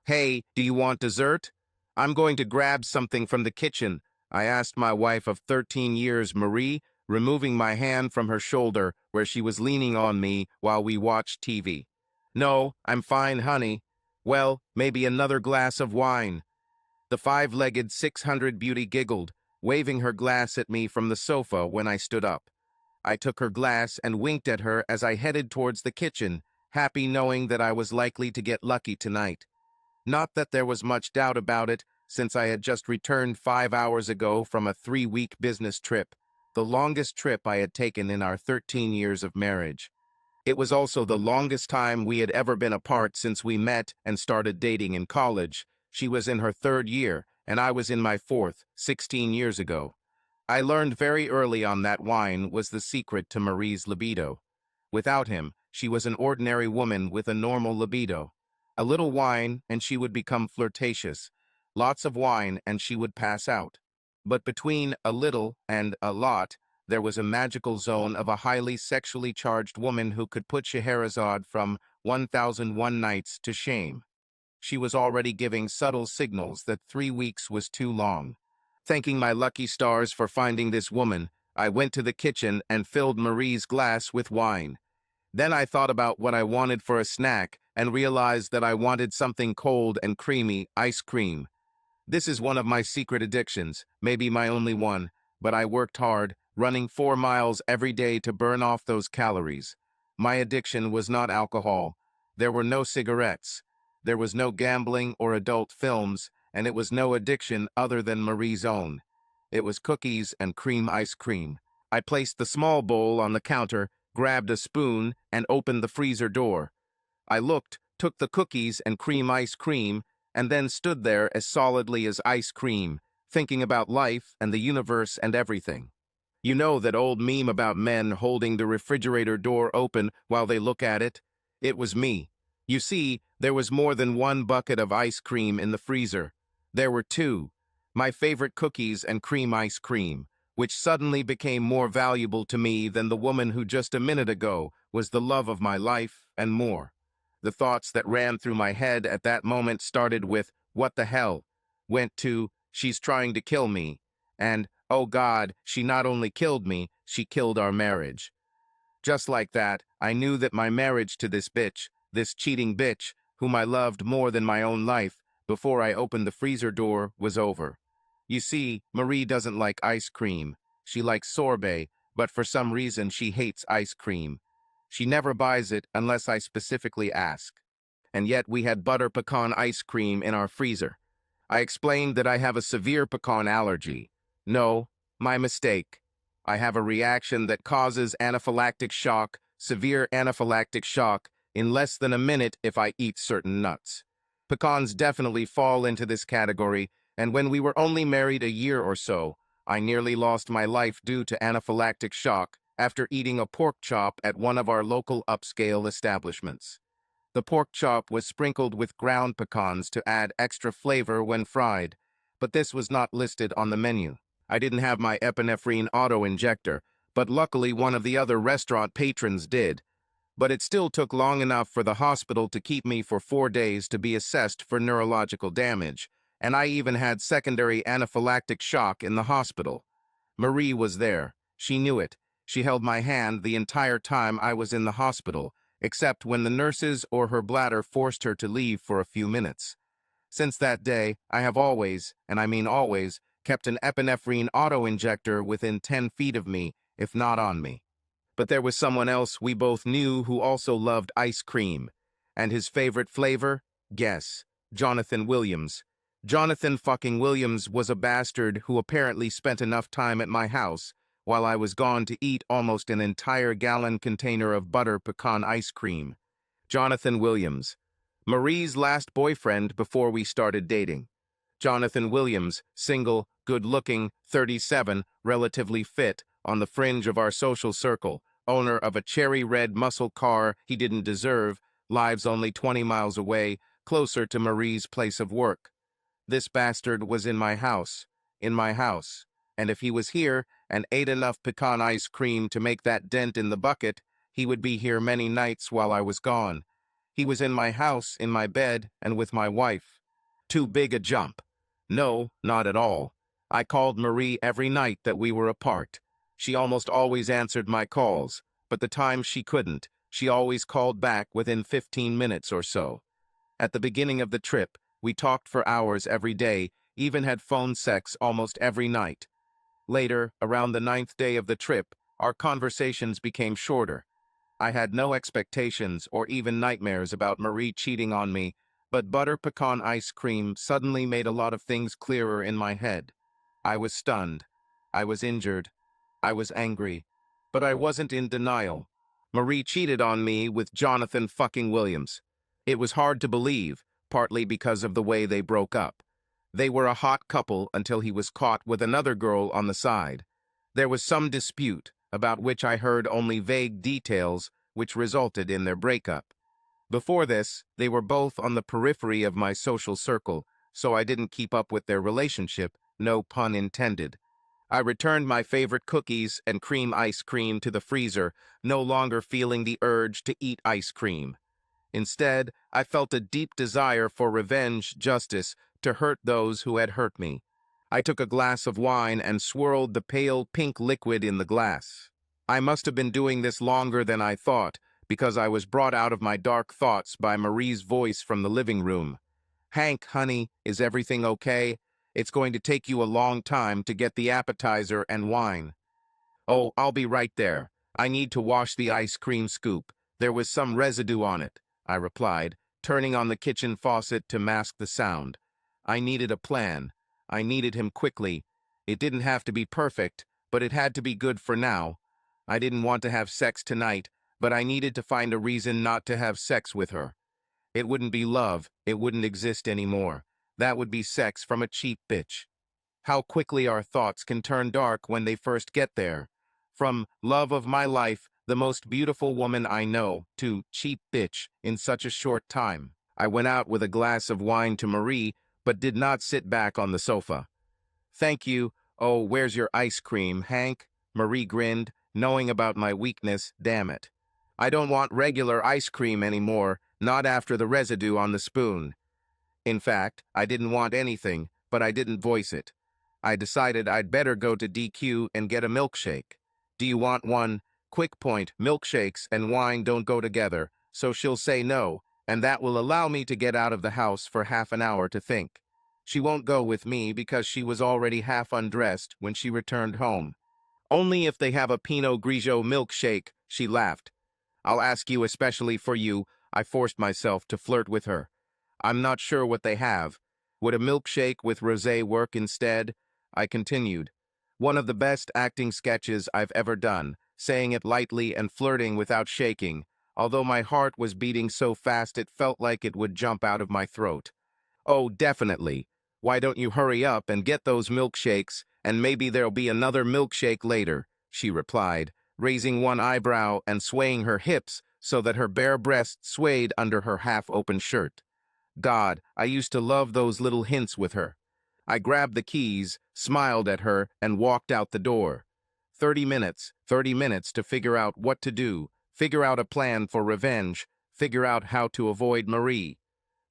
Hey, do you want dessert? I'm going to grab something from the kitchen, I asked my wife of 13 years, Marie, removing my hand from her shoulder where she was leaning on me while we watched TV. No, I'm fine, honey. Well, maybe another glass of wine. The five-legged 600 beauty giggled, waving her glass at me from the sofa when I stood up. I took her glass and winked at her as I headed towards the kitchen, happy knowing that I was likely to get lucky tonight. Not that there was much doubt about it, since I had just returned 5 hours ago from a 3-week business trip, the longest trip I had taken in our 13 years of marriage. It was also the longest time we had ever been apart since we met and started dating in college. She was in her third year, and I was in my fourth, 16 years ago. I learned very early on that wine was the secret to Marie's libido. Without him, she was an ordinary woman with a normal libido. A little wine, and she would become flirtatious. Lots of wine, and she would pass out. But between a little and a lot, there was a magical zone of a highly sexually charged woman who could put Scheherazade from 1001 Nights to shame. She was already giving subtle signals that 3 weeks was too long. Thanking my lucky stars for finding this woman, I went to the kitchen and filled Marie's glass with wine. Then I thought about what I wanted for a snack and realized that I wanted something cold and creamy, ice cream. This is one of my secret addictions, maybe my only one, but I worked hard, running 4 miles every day to burn off those calories. My addiction was not alcohol. There were no cigarettes. There was no gambling or adult films, and it was no addiction other than Marie's own. It was cookies and cream ice cream. I placed the small bowl on the counter, grabbed a spoon, and opened the freezer door. I looked, took the cookies and cream ice cream, and then stood there as solidly as ice cream, thinking about life and the universe and everything. You know that old meme about men holding the refrigerator door open while they look at it? It was me. You see, there was more than one bucket of ice cream in the freezer. There were two. My favorite cookies and cream ice cream, which suddenly became more valuable to me than the woman who just a minute ago was the love of my life and more. The thoughts that ran through my head at that moment started with, what the hell? Went to, she's trying to kill me. And, oh God, she not only killed me, she killed our marriage. Just like that, I knew that my marriage to this bitch, this cheating bitch, whom I loved more than my own life, before I opened the freezer door, was over. You see, Marie doesn't like ice cream. She likes sorbet, but for some reason she hates ice cream. She never buys it unless I specifically ask. And yet we had butter pecan ice cream in our freezer. I explained that I have a severe pecan allergy. No, my mistake. I have a reaction that causes anaphylactic shock, severe anaphylactic shock, in less than a minute if I eat certain nuts. Pecans definitely fall into this category, and when we were only married a year or so, I nearly lost my life due to anaphylactic shock after eating a pork chop at one of our local upscale establishments. The pork chop was sprinkled with ground pecans to add extra flavor when fried, but this was not listed on the menu. I didn't have my epinephrine auto-injector, but luckily one of the other restaurant patrons did. But it still took long enough for the hospital to keep me for 4 days to be assessed for neurological damage, and I even had secondary anaphylactic shock in the hospital. Marie was there. She knew it. She held my hand the entire time I was in the hospital, except when the nurses or her bladder forced her to leave for a few minutes. Since that day, I have always, and I mean always, kept an epinephrine auto-injector within 10 feet of me, if not on me. But there was someone else we both knew who also loved ice cream. And his favorite flavor? Guess. Jonathan Williams. Jonathan fucking Williams was a bastard who apparently spent enough time at my house while I was gone to eat almost an entire gallon container of butter pecan ice cream. Jonathan Williams. Marie's last boyfriend before we started dating. Jonathan Williams, single, good-looking, 37, relatively fit, on the fringe of our social circle, owner of a cherry-red muscle car he didn't deserve, lives only 20 miles away, closer to Marie's place of work. This bastard was in my house, and if he was here and ate enough pecan ice cream to make that dent in the bucket, he would be here many nights while I was gone. He was in my house, in my bed, and with my wife. Too big a jump. No, not at all. I called Marie every night that we were apart. She almost always answered my calls, but the times she couldn't, she always called back within 15 minutes or so. At the beginning of the trip, we talked for hours every day, even had phone sex almost every night. Later, around the 9th day of the trip, our conversations became shorter. I had no expectations or even nightmares about Marie cheating on me, but butter pecan ice cream suddenly made a lot of things clearer in my head. I was stunned. I was injured. I was angry. But I wasn't in denial. Marie cheated on me with Jonathan fucking Williams. It was hard to believe, partly because of the way they broke up. They were a hot couple until he was caught with another girl on the side. There was some dispute, about which I heard only vague details, which resulted in their breakup. Before this, they were both on the periphery of my social circle, so I didn't keep up with their relationship, no pun intended. I returned my favorite cookies and cream ice cream to the freezer, no longer feeling the urge to eat ice cream. Instead, I felt a deep desire for revenge, justice, to hurt those who had hurt me. I took a glass of wine and swirled the pale pink liquid in the glass. I must have been doing this longer than I thought, because I was brought out of my dark thoughts by Marie's voice from the living room. "Hank, honey, is everything okay? It's going to take you a long time to get the appetizer and wine." "Oh, I'll be right there. I need to wash the ice cream scoop. There was some residue on it," I replied, turning on the kitchen faucet to mask the sound. I needed a plan. I needed him quickly. It didn't have to be perfect, but it had to be good for now. I didn't want to have sex tonight, but I needed to find a reason not to have sex with her. It wouldn't be love. It wouldn't exist anymore. That would be sex from a cheap bitch. How quickly our thoughts can turn dark when they first get there. From love of my life, the most beautiful woman I know, to cheap bitch in such a short time. I went out with a glass of wine to Marie, but did not sit back on the sofa. "Thank you. Oh, where's your ice cream, Hank?" Marie grinned, knowing about my weakness, damn it. "I don't want regular ice cream anymore, not after the residue on the spoon." In fact, I didn't want anything, but I didn't voice it. I decided I'd better go to DQ and get a milkshake. "Do you want one?" Quick point, milkshakes and wine don't go together, so she'll say no, and that will allow me to get out of the house for half an hour to think. She won't go with me because she was already half undressed when she returned home. "Only if they have a Pinot Grigio milkshake," she laughed. "I'll ask you especially for you." I forced myself to flirt with her. "I'm not sure what they have. Would a milkshake with rosé work instead?" I continued. One of the best acting sketches I've ever done, saying it lightly and flirting without shaking, although my heart was beating so fast it felt like it would jump out of my throat. "Oh, definitely. Why don't you hurry up and get those milkshakes, and maybe there'll be another milkshake later," she replied, raising one eyebrow and swaying her hips so that her bare breasts swayed under her half-open shirt. God, I used to love those little hints with her. I grabbed the keys, smiled at her, and walked out the door. 30 minutes to figure out what to do, figure out a plan for revenge, figure out how to avoid Marie.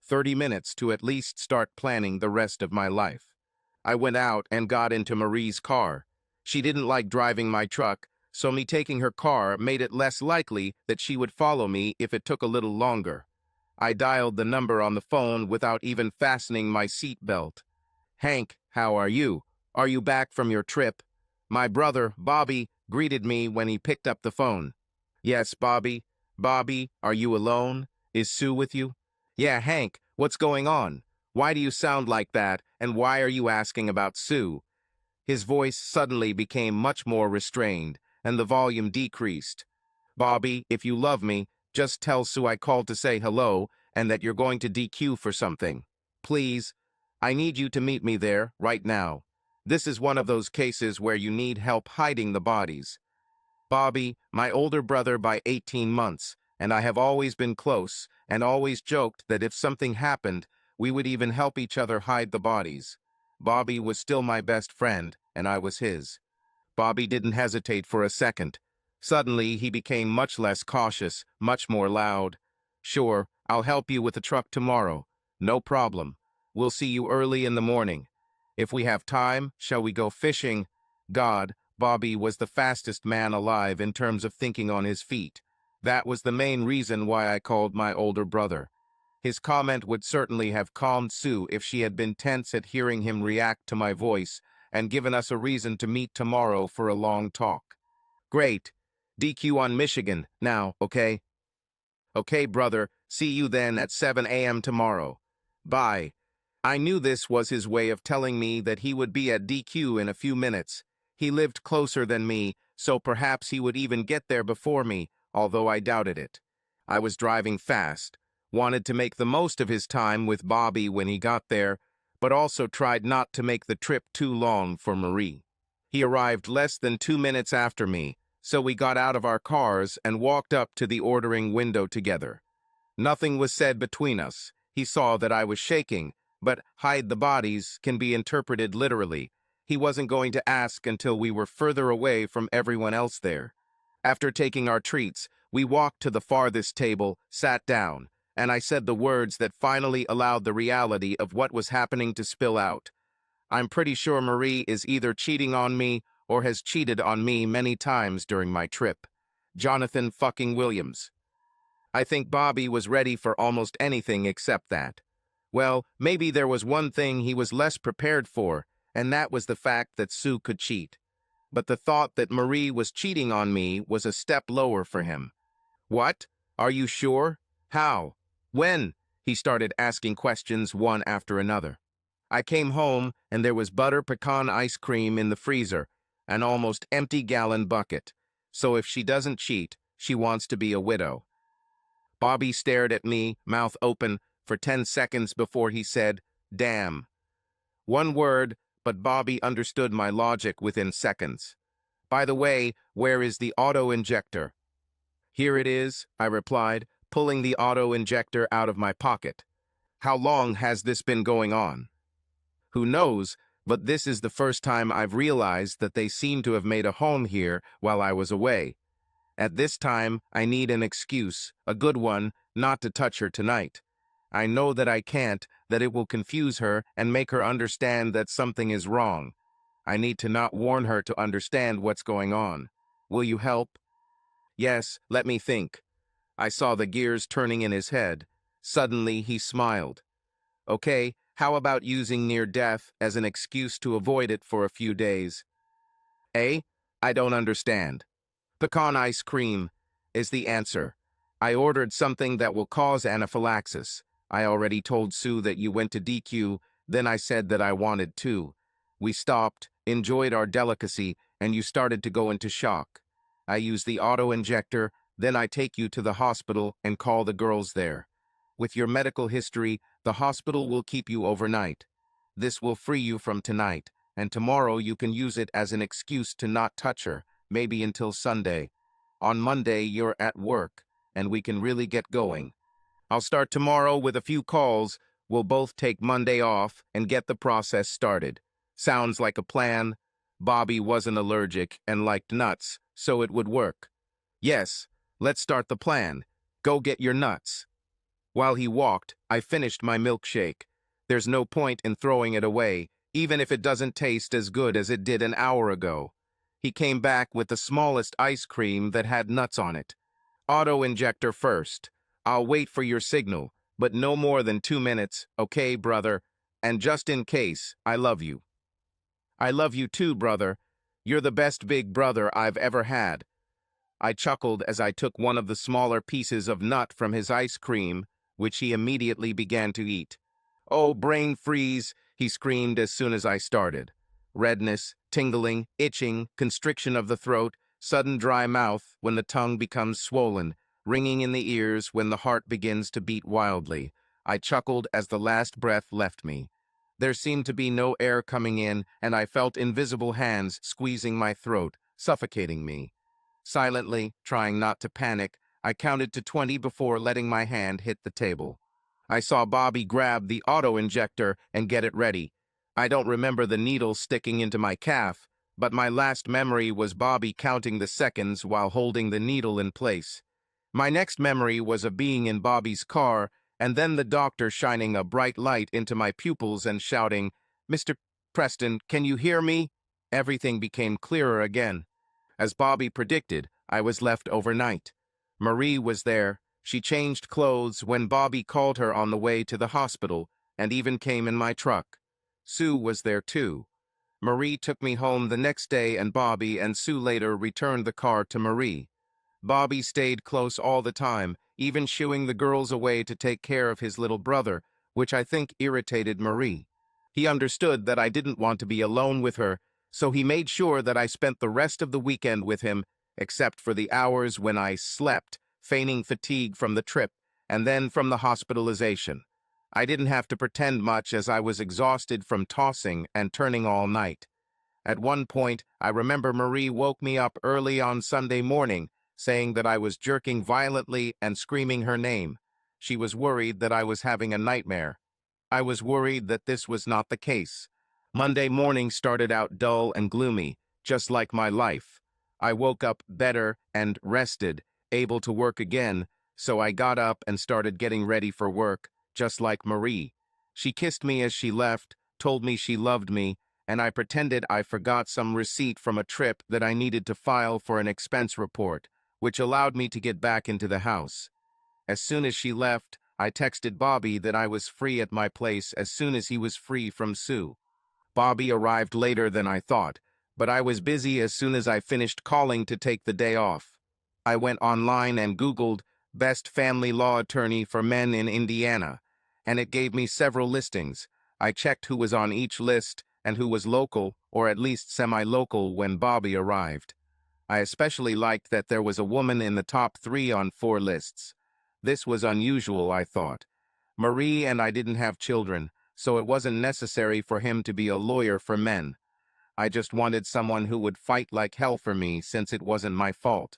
30 minutes to at least start planning the rest of my life. I went out and got into Marie's car. She didn't like driving my truck, so me taking her car made it less likely that she would follow me if it took a little longer. I dialed the number on the phone without even fastening my seat belt. "Hank, how are you? Are you back from your trip?" My brother, Bobby, greeted me when he picked up the phone. "Yes, Bobby. Bobby, are you alone? Is Sue with you?" "Yeah, Hank, what's going on? Why do you sound like that, and why are you asking about Sue?" His voice suddenly became much more restrained, and the volume decreased. "Bobby, if you love me, just tell Sue I called to say hello, and that you're going to DQ for something. Please, I need you to meet me there, right now. This is one of those cases where you need help hiding the bodies. Bobby, my older brother by 18 months, and I have always been close, and always joked that if something happened, we would even help each other hide the bodies. Bobby was still my best friend, and I was his." Bobby didn't hesitate for a second. Suddenly, he became much less cautious, much more loud. Sure, I'll help you with the truck tomorrow. No problem. We'll see you early in the morning. If we have time, shall we go fishing? God, Bobby was the fastest man alive in terms of thinking on his feet. That was the main reason why I called my older brother. His comment would certainly have calmed Sue if she had been tense at hearing him react to my voice and given us a reason to meet tomorrow for a long talk. Great. DQ on Michigan now, okay? Okay, brother. See you then at 7 a.m. tomorrow. Bye. I knew this was his way of telling me that he would be at DQ in a few minutes. He lived closer than me, so perhaps he would even get there before me, although I doubted it. I was driving fast, wanted to make the most of his time with Bobby when he got there, but also tried not to make the trip too long for Marie. He arrived less than 2 minutes after me, so we got out of our cars and walked up to the ordering window together. Nothing was said between us. He saw that I was shaking, but hide the bodies can be interpreted literally. He wasn't going to ask until we were further away from everyone else there. After taking our treats, we walked to the farthest table, sat down, and I said the words that finally allowed the reality of what was happening to spill out. I'm pretty sure Marie is either cheating on me or has cheated on me many times during my trip. Jonathan fucking Williams. I think Bobby was ready for almost anything except that. Well, maybe there was one thing he was less prepared for, and that was the fact that Sue could cheat. But the thought that Marie was cheating on me was a step lower for him. What? Are you sure? How? When? He started asking questions one after another. I came home, and there was butter pecan ice cream in the freezer, an almost empty gallon bucket. So if she doesn't cheat, she wants to be a widow. Bobby stared at me, mouth open, for 10 seconds before he said, "Damn." One word, but Bobby understood my logic within seconds. By the way, where is the auto-injector? Here it is, I replied, pulling the auto-injector out of my pocket. How long has this been going on? Who knows, but this is the first time I've realized that they seem to have made a home here while I was away. At this time, I need an excuse, a good one, not to touch her tonight. I know that I can't, that it will confuse her and make her understand that something is wrong. I need to not warn her to understand what's going on. Will you help? Yes, let me think. I saw the gears turning in his head. Suddenly, he smiled. Okay, how about using near death as an excuse to avoid it for a few days? Eh? I don't understand. Pecan ice cream is the answer. I ordered something that will cause anaphylaxis. I already told Sue that you went to DQ, then I said that I wanted to. We stopped, enjoyed our delicacy, and you started to go into shock. I use the auto-injector, then I take you to the hospital and call the girls there. With your medical history, the hospital will keep you overnight. This will free you from tonight, and tomorrow you can use it as an excuse to not touch her, maybe until Sunday. On Monday, you're at work, and we can really get going. I'll start tomorrow with a few calls. We'll both take Monday off and get the process started. Sounds like a plan. Bobby wasn't allergic and liked nuts, so it would work. Yes, let's start the plan. Go get your nuts. While he walked, I finished my milkshake. There's no point in throwing it away, even if it doesn't taste as good as it did an hour ago. He came back with the smallest ice cream that had nuts on it. Auto-injector first. I'll wait for your signal, but no more than 2 minutes, okay, brother? And just in case, I love you. I love you too, brother. You're the best big brother I've ever had. I chuckled as I took one of the smaller pieces of nut from his ice cream, which he immediately began to eat. Oh, brain freeze, he screamed as soon as I started. Redness, tingling, itching, constriction of the throat, sudden dry mouth when the tongue becomes swollen, ringing in the ears when the heart begins to beat wildly. I chuckled as the last breath left me. There seemed to be no air coming in, and I felt invisible hands squeezing my throat, suffocating me. Silently, trying not to panic, I counted to 20 before letting my hand hit the table. I saw Bobby grab the auto-injector and get it ready. I don't remember the needle sticking into my calf, but my last memory was Bobby counting the seconds while holding the needle in place. My next memory was of being in Bobby's car, and then the doctor shining a bright light into my pupils and shouting, "Mr. Preston, can you hear me?" Everything became clearer again. As Bobby predicted, I was left overnight. Marie was there. She changed clothes when Bobby called her on the way to the hospital, and even came in my truck. Sue was there too. Marie took me home the next day, and Bobby and Sue later returned the car to Marie. Bobby stayed close all the time, even shooing the girls away to take care of his little brother, which I think irritated Marie. He understood that I didn't want to be alone with her, so he made sure that I spent the rest of the weekend with him, except for the hours when I slept, feigning fatigue from the trip, and then from the hospitalization. I didn't have to pretend much as I was exhausted from tossing and turning all night. At one point, I remember Marie woke me up early on Sunday morning, saying that I was jerking violently and screaming her name. She was worried that I was having a nightmare. I was worried that this was not the case. Monday morning started out dull and gloomy, just like my life. I woke up better and rested, able to work again, so I got up and started getting ready for work, just like Marie. She kissed me as she left, told me she loved me, and I pretended I forgot some receipt from a trip that I needed to file for an expense report, which allowed me to get back into the house. As soon as she left, I texted Bobby that I was free at my place as soon as he was free from Sue. Bobby arrived later than I thought, but I was busy as soon as I finished calling to take the day off. I went online and Googled Best Family Law Attorney for Men in Indiana, and it gave me several listings. I checked who was on each list and who was local, or at least semi-local, when Bobby arrived. I especially liked that there was a woman in the top 3 on 4 lists. This was unusual, I thought. Marie and I didn't have children, so it wasn't necessary for him to be a lawyer for men. I just wanted someone who would fight like hell for me since it wasn't my fault.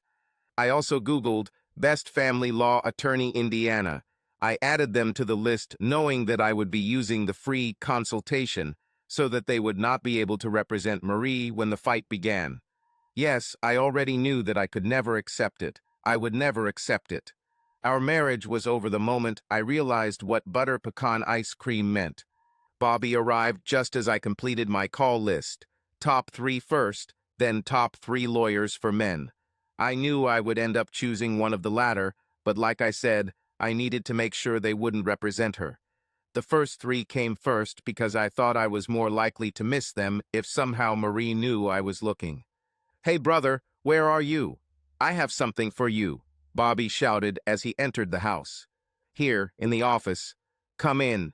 I also Googled Best Family Law Attorney Indiana. I added them to the list knowing that I would be using the free consultation so that they would not be able to represent Marie when the fight began. Yes, I already knew that I could never accept it. I would never accept it. Our marriage was over the moment I realized what butter pecan ice cream meant. Bobby arrived just as I completed my call list. Top 3 first, then top 3 lawyers for men. I knew I would end up choosing one of the latter, but like I said, I needed to make sure they wouldn't represent her. The first 3 came first because I thought I was more likely to miss them if somehow Marie knew I was looking. "Hey brother, where are you? I have something for you," Bobby shouted as he entered the house. "Here, in the office. Come in."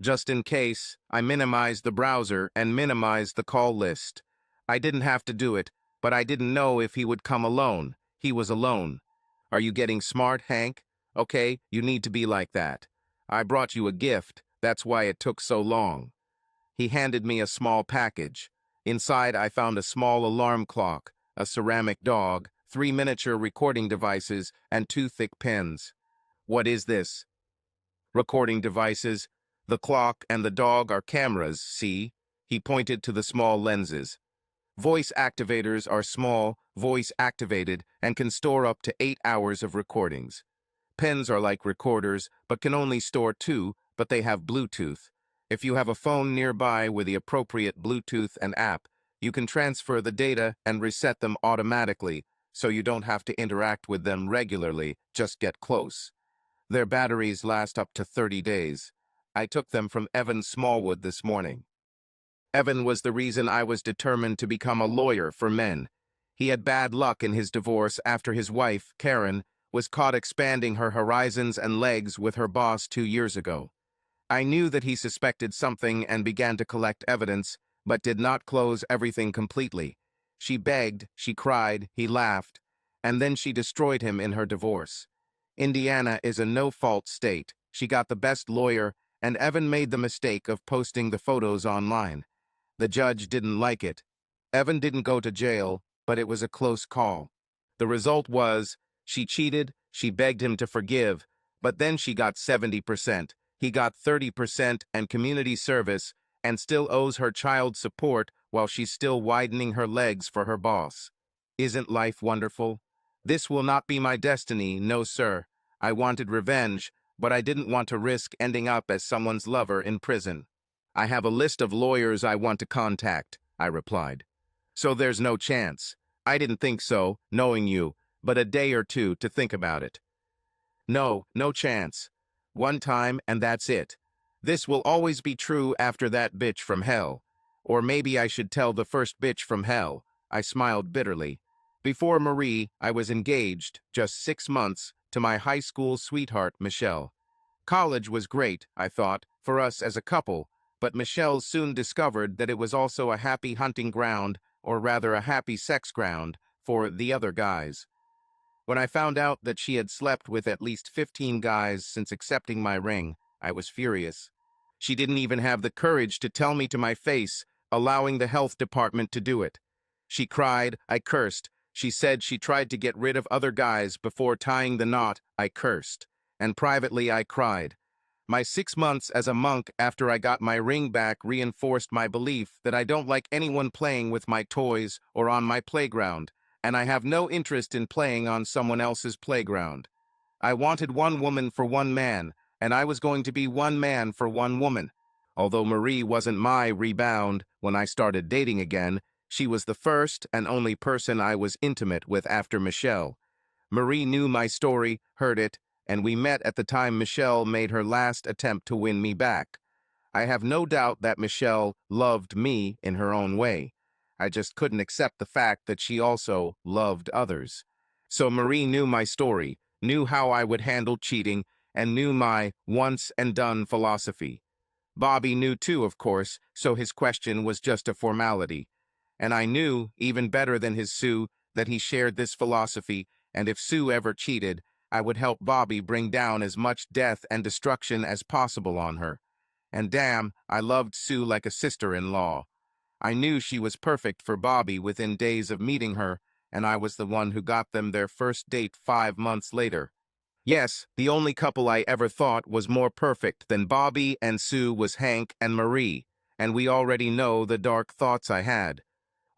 Just in case, I minimized the browser and minimized the call list. I didn't have to do it, but I didn't know if he would come alone. He was alone. "Are you getting smart, Hank? Okay, you need to be like that. I brought you a gift. That's why it took so long." He handed me a small package. Inside, I found a small alarm clock, a ceramic dog, 3 miniature recording devices, and 2 thick pens. "What is this?" "Recording devices. The clock and the dog are cameras, see?" He pointed to the small lenses. "Voice activators are small, voice-activated, and can store up to 8 hours of recordings. Pens are like recorders, but can only store 2, but they have Bluetooth. If you have a phone nearby with the appropriate Bluetooth and app, you can transfer the data and reset them automatically, so you don't have to interact with them regularly, just get close. Their batteries last up to 30 days. I took them from Evan Smallwood this morning. Evan was the reason I was determined to become a lawyer for men. He had bad luck in his divorce after his wife, Karen, was caught expanding her horizons and legs with her boss 2 years ago. I knew that he suspected something and began to collect evidence, but did not close everything completely. She begged, she cried, he laughed, and then she destroyed him in her divorce. Indiana is a no-fault state. She got the best lawyer, and Evan made the mistake of posting the photos online. The judge didn't like it. Evan didn't go to jail, but it was a close call. The result was, she cheated, she begged him to forgive, but then she got 70%. He got 30% and community service, and still owes her child support while she's still widening her legs for her boss. Isn't life wonderful? This will not be my destiny, no sir. I wanted revenge, but I didn't want to risk ending up as someone's lover in prison. I have a list of lawyers I want to contact, I replied. So there's no chance. I didn't think so, knowing you, but a day or two to think about it. No, no chance. One time and that's it. This will always be true after that bitch from hell. Or maybe I should tell the first bitch from hell. I smiled bitterly. Before Marie, I was engaged, just 6 months, to my high school sweetheart, Michelle. College was great, I thought, for us as a couple, but Michelle soon discovered that it was also a happy hunting ground, or rather a happy sex ground, for the other guys. When I found out that she had slept with at least 15 guys since accepting my ring, I was furious. She didn't even have the courage to tell me to my face, allowing the health department to do it. She cried, I cursed. She said she tried to get rid of other guys before tying the knot, I cursed. And privately I cried. My 6 months as a monk after I got my ring back reinforced my belief that I don't like anyone playing with my toys or on my playground, and I have no interest in playing on someone else's playground. I wanted one woman for one man, and I was going to be one man for one woman. Although Marie wasn't my rebound when I started dating again, she was the first and only person I was intimate with after Michelle. Marie knew my story, heard it, and we met at the time Michelle made her last attempt to win me back. I have no doubt that Michelle loved me in her own way. I just couldn't accept the fact that she also loved others. So Marie knew my story, knew how I would handle cheating, and knew my once-and-done philosophy. Bobby knew too, of course, so his question was just a formality. And I knew, even better than his Sue, that he shared this philosophy, and if Sue ever cheated, I would help Bobby bring down as much death and destruction as possible on her. And damn, I loved Sue like a sister-in-law. I knew she was perfect for Bobby within days of meeting her, and I was the one who got them their first date 5 months later. Yes, the only couple I ever thought was more perfect than Bobby and Sue was Hank and Marie, and we already know the dark thoughts I had.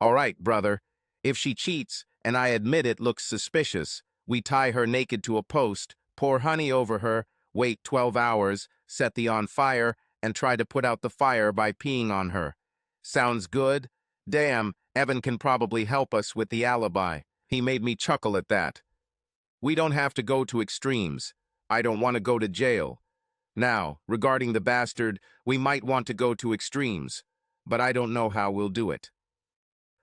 All right, brother. If she cheats, and I admit it looks suspicious, we tie her naked to a post, pour honey over her, wait 12 hours, set the on fire, and try to put out the fire by peeing on her. Sounds good? Damn, Evan can probably help us with the alibi. He made me chuckle at that. We don't have to go to extremes. I don't want to go to jail. Now, regarding the bastard, we might want to go to extremes, but I don't know how we'll do it.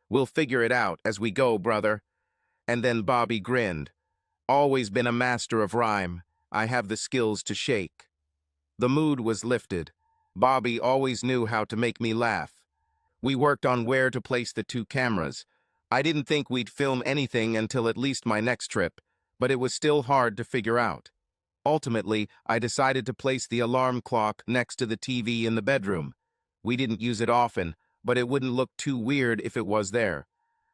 We'll figure it out as we go, brother. And then Bobby grinned. Always been a master of rhyme. I have the skills to shake. The mood was lifted. Bobby always knew how to make me laugh. We worked on where to place the 2 cameras. I didn't think we'd film anything until at least my next trip, but it was still hard to figure out. Ultimately, I decided to place the alarm clock next to the TV in the bedroom. We didn't use it often, but it wouldn't look too weird if it was there.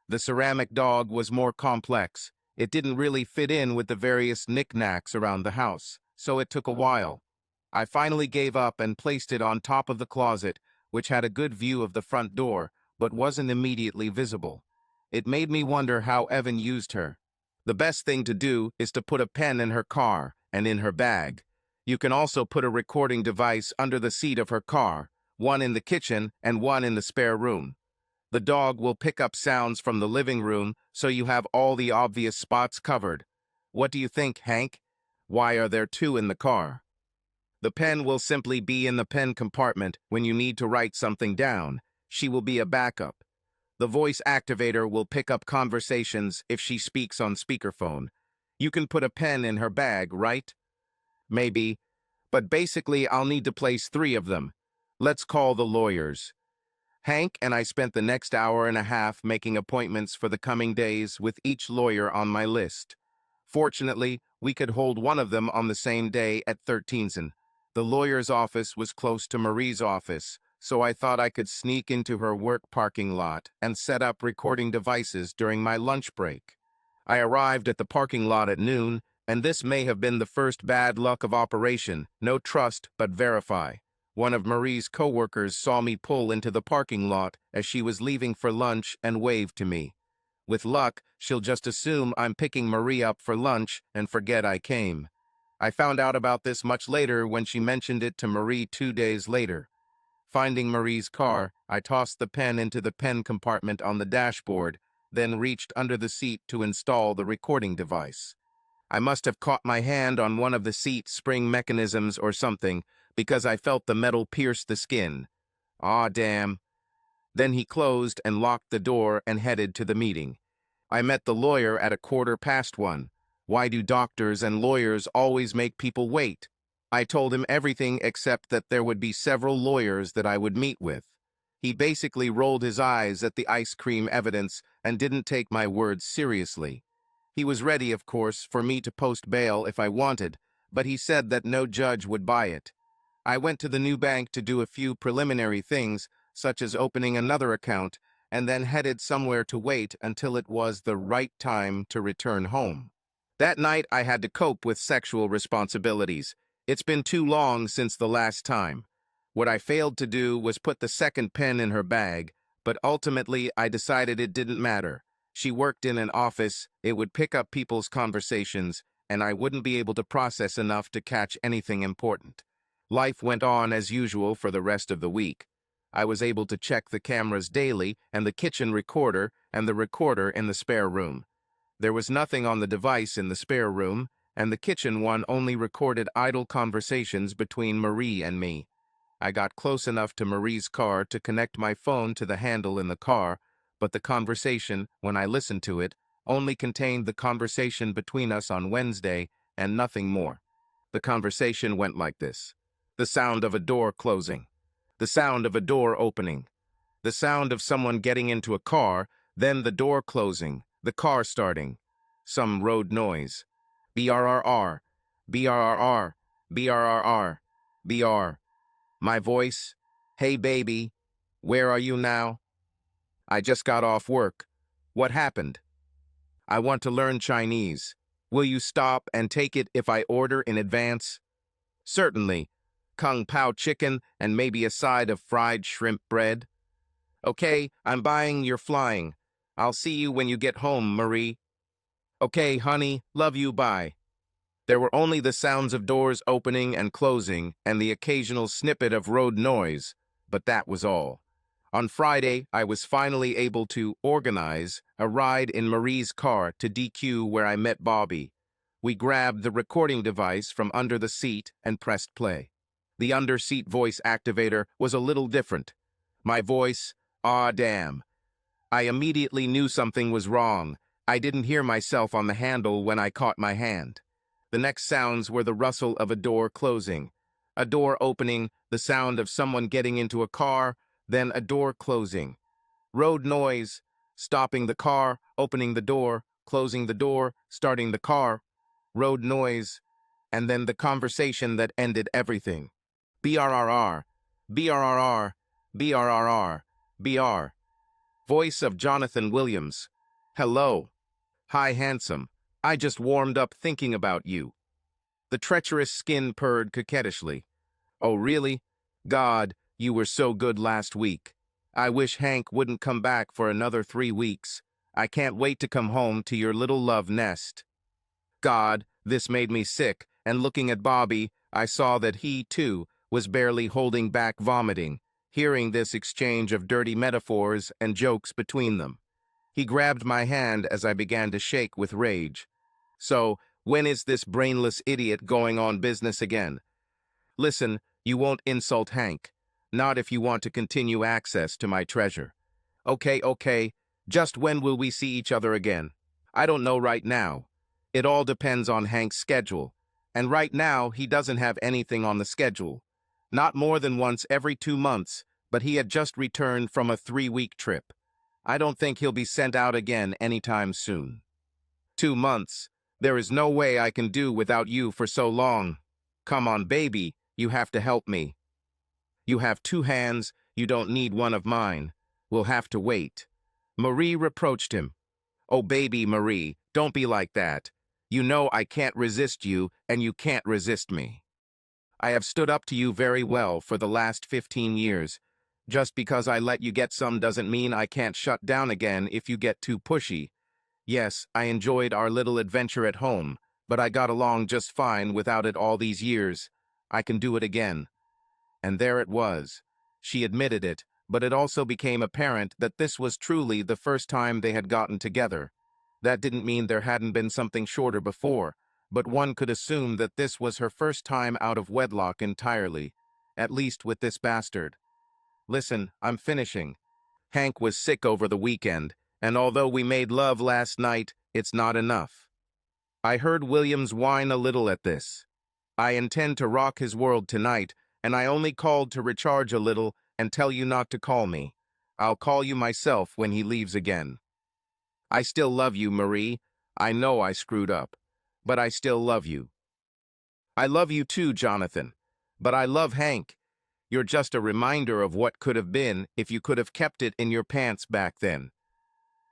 The ceramic dog was more complex. It didn't really fit in with the various knickknacks around the house, so it took a while. I finally gave up and placed it on top of the closet, which had a good view of the front door, but wasn't immediately visible. It made me wonder how Evan used her. The best thing to do is to put a pen in her car and in her bag. You can also put a recording device under the seat of her car, one in the kitchen and one in the spare room. The dog will pick up sounds from the living room, so you have all the obvious spots covered. What do you think, Hank? Why are there 2 in the car? The pen will simply be in the pen compartment when you need to write something down. She will be a backup. The voice activator will pick up conversations if she speaks on speakerphone. You can put a pen in her bag, right? Maybe. But basically, I'll need to place 3 of them. Let's call the lawyers. Hank and I spent the next hour and a half making appointments for the coming days with each lawyer on my list. Fortunately, we could hold one of them on the same day at 13th. The lawyer's office was close to Marie's office, so I thought I could sneak into her work parking lot and set up recording devices during my lunch break. I arrived at the parking lot at noon, and this may have been the first bad luck of operation, no trust but verify. One of Marie's coworkers saw me pull into the parking lot as she was leaving for lunch and waved to me. With luck, she'll just assume I'm picking Marie up for lunch and forget I came. I found out about this much later when she mentioned it to Marie 2 days later. Finding Marie's car, I tossed the pen into the pen compartment on the dashboard, then reached under the seat to install the recording device. I must have caught my hand on one of the seat spring mechanisms or something, because I felt the metal pierce the skin. Aw, damn. Then he closed and locked the door and headed to the meeting. I met the lawyer at 1:15. Why do doctors and lawyers always make people wait? I told him everything except that there would be several lawyers that I would meet with. He basically rolled his eyes at the ice cream evidence and didn't take my words seriously. He was ready, of course, for me to post bail if I wanted, but he said that no judge would buy it. I went to the new bank to do a few preliminary things, such as opening another account, and then headed somewhere to wait until it was the right time to return home. That night, I had to cope with sexual responsibilities. It's been too long since the last time. What I failed to do was put the second pen in her bag, but ultimately I decided it didn't matter. She worked in an office, it would pick up people's conversations, and I wouldn't be able to process enough to catch anything important. Life went on as usual for the rest of the week. I was able to check the cameras daily and the kitchen recorder and the recorder in the spare room. There was nothing on the device in the spare room, and the kitchen one only recorded idle conversations between Marie and me. I got close enough to Marie's car to connect my phone to the handle in the car, but the conversation, when I listened to it, only contained the conversation between us on Wednesday and nothing more. The conversation went like this: the sound of a door closing, the sound of a door opening, the sound of someone getting into a car, then the door closing, the car starting, some road noise. BRRR, BRRR, BRRR, BR. My voice: "Hey baby, where are you now? I just got off work. What happened? I want to learn Chinese. Will you stop and take it if I order in advance?" "Certainly. Kung Pao chicken and maybe a side of fried shrimp bread." "Okay, I'm buying, you're flying. I'll see you when you get home, Marie." "Okay, honey, love you, bye." There were only the sounds of doors opening and closing and the occasional snippet of road noise, but that was all. On Friday, I was finally able to organize a ride in Marie's car to DQ where I met Bobby. We grabbed the recording device from under the seat and pressed play. The under-seat voice activator was a little different. My voice: "Aw, damn." I immediately knew something was wrong. I didn't hear myself on the handle when I caught my hand. The next sounds were the rustle of a door closing, a door opening, the sound of someone getting into a car, then a door closing. Road noise: stopping the car, opening the door, closing the door, starting the car. Road noise, and then the conversation that ended everything. BRRR, BRRR, BRRR, BR. Voice of Jonathan Williams: "Hello. Hi, handsome. I just warmed up thinking about you." The treacherous skin purred coquettishly. "Oh, really? God, you were so good last week. I wish Hank wouldn't come back for another 3 weeks. I can't wait to come home to your little love nest." God, this made me sick, and looking at Bobby, I saw that he, too, was barely holding back vomiting, hearing this exchange of dirty metaphors and jokes between them. He grabbed my hand as I began to shake with rage. "So, when is this brainless idiot going on business again? Listen, you won't insult Hank. Not if you want to continue access to my treasure." Okay. Just when will we see each other again?" "I don't know right now. It all depends on Hank's schedule. And right now, he doesn't have anything on the schedule. Not more than once every 2 months, but he had just returned from a 3-week trip. I don't think he'll be sent out again anytime soon." 2 months? There is no way I can do without you for so long. Come on, baby, you have to help me. You have 2 hands, you don't need one of mine. We'll have to wait. Marie reproached him. "Oh, baby, Marie, don't be like that. You know I can't resist you, and you can't resist me. I have stood up to you very well for the last 15 years. Just because I let you get some doesn't mean I can't shut down again if you get too pushy. Yes, I enjoyed our little adventure at home, but I got along just fine without it all these years. I can do it again. And there it was. She admitted it, but it also became apparent that this was truly the first time they had gotten together. That didn't mean there hadn't been something shorter before, but one could assume that this was her first time out of wedlock entirely, at least with this bastard. Listen, I'm finishing. Hank was sick over the weekend, and although we made love last night, it's not enough. I heard Williams whine a little at this. I intend to rock his world tonight, and I only called to recharge a little and tell you not to call me. I'll call you myself when he leaves again. I still love you, Marie. I know I screwed up, but I still love you. I love you too, Jonathan. But I love Hank. You're just a reminder of what could have been if you could have kept it in your pants back then.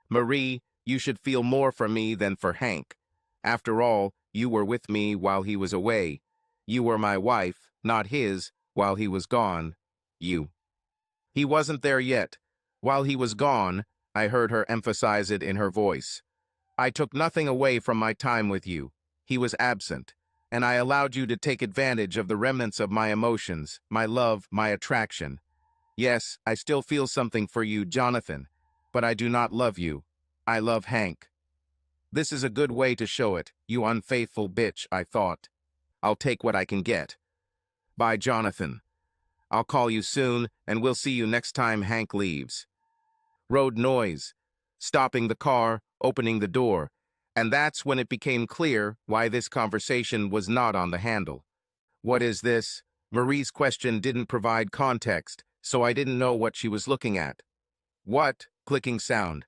Marie, you should feel more for me than for Hank. After all, you were with me while he was away. You were my wife, not his, while he was gone. You. He wasn't there yet. While he was gone, I heard her emphasize it in her voice. I took nothing away from my time with you. He was absent, and I allowed you to take advantage of the remnants of my emotions, my love, my attraction. Yes, I still feel something for you, Jonathan, but I do not love you. I love Hank. This is a good way to show it, you unfaithful bitch, I thought. I'll take what I can get. Bye, Jonathan. I'll call you soon, and we'll see you next time Hank leaves. Road noise. Stopping the car, opening the door. And that's when it became clear why this conversation was not on the handle. What is this? Marie's question didn't provide context, so I didn't know what she was looking at. What? Clicking sound.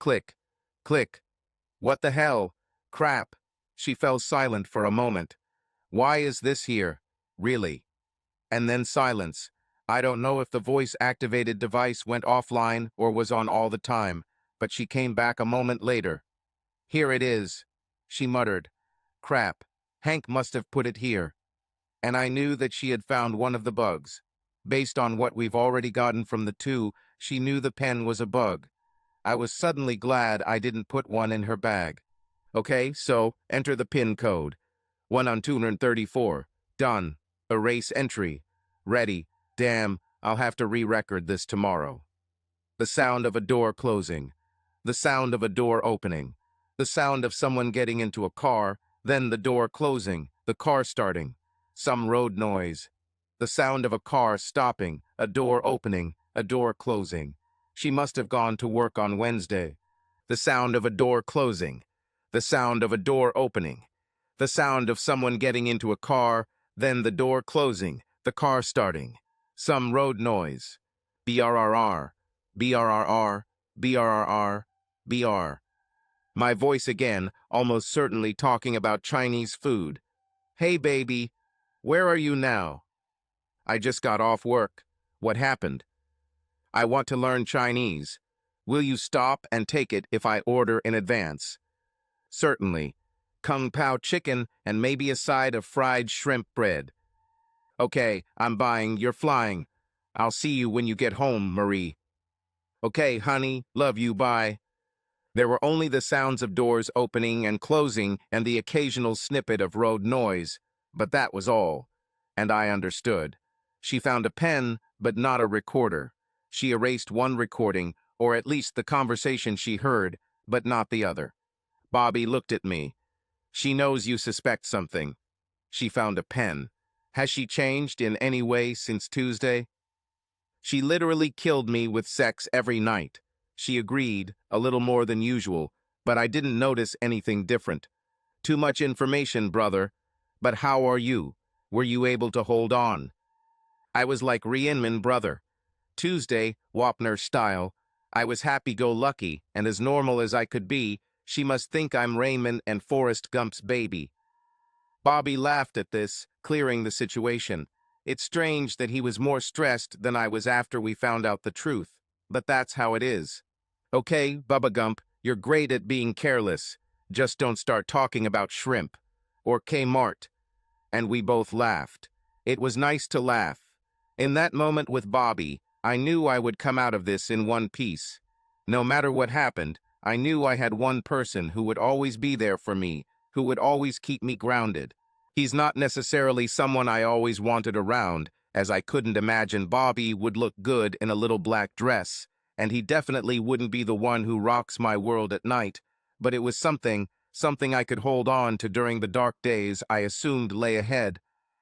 Click. Click. What the hell? Crap. She fell silent for a moment. Why is this here? Really? And then silence. I don't know if the voice-activated device went offline or was on all the time, but she came back a moment later. Here it is, she muttered. Crap. Hank must have put it here. And I knew that she had found one of the bugs. Based on what we've already gotten from the two, she knew the pen was a bug. I was suddenly glad I didn't put one in her bag. Okay, so enter the PIN code. 1 on 234. Done. Erase entry. Ready. Damn, I'll have to re-record this tomorrow. The sound of a door closing. The sound of a door opening. The sound of someone getting into a car, then the door closing, the car starting. Some road noise. The sound of a car stopping, a door opening, a door closing. She must have gone to work on Wednesday. The sound of a door closing. The sound of a door opening. The sound of someone getting into a car, then the door closing, the car starting. Some road noise. BRRR, BRRR, BRRR, BR. My voice again, almost certainly talking about Chinese food. Hey baby, where are you now? I just got off work. What happened? I want to learn Chinese. Will you stop and take it if I order in advance? Certainly. Kung Pao chicken and maybe a side of fried shrimp bread. Okay, I'm buying, you're flying. I'll see you when you get home, Marie. Okay, honey, love you, bye. There were only the sounds of doors opening and closing and the occasional snippet of road noise, but that was all. And I understood. She found a pen, but not a recorder. She erased one recording, or at least the conversation she heard, but not the other. Bobby looked at me. She knows you suspect something. She found a pen. Has she changed in any way since Tuesday? She literally killed me with sex every night. She agreed, a little more than usual, but I didn't notice anything different. Too much information, brother. But how are you? Were you able to hold on? I was like Reinman, brother. Tuesday, Wapner style. I was happy-go-lucky, and as normal as I could be. She must think I'm Raymond and Forrest Gump's baby. Bobby laughed at this, clearing the situation. It's strange that he was more stressed than I was after we found out the truth, but that's how it is. Okay, Bubba Gump, you're great at being careless. Just don't start talking about shrimp. Or Kmart. And we both laughed. It was nice to laugh. In that moment with Bobby, I knew I would come out of this in one piece. No matter what happened, I knew I had one person who would always be there for me, who would always keep me grounded. He's not necessarily someone I always wanted around, as I couldn't imagine Bobby would look good in a little black dress, and he definitely wouldn't be the one who rocks my world at night, but it was something I could hold on to during the dark days I assumed lay ahead.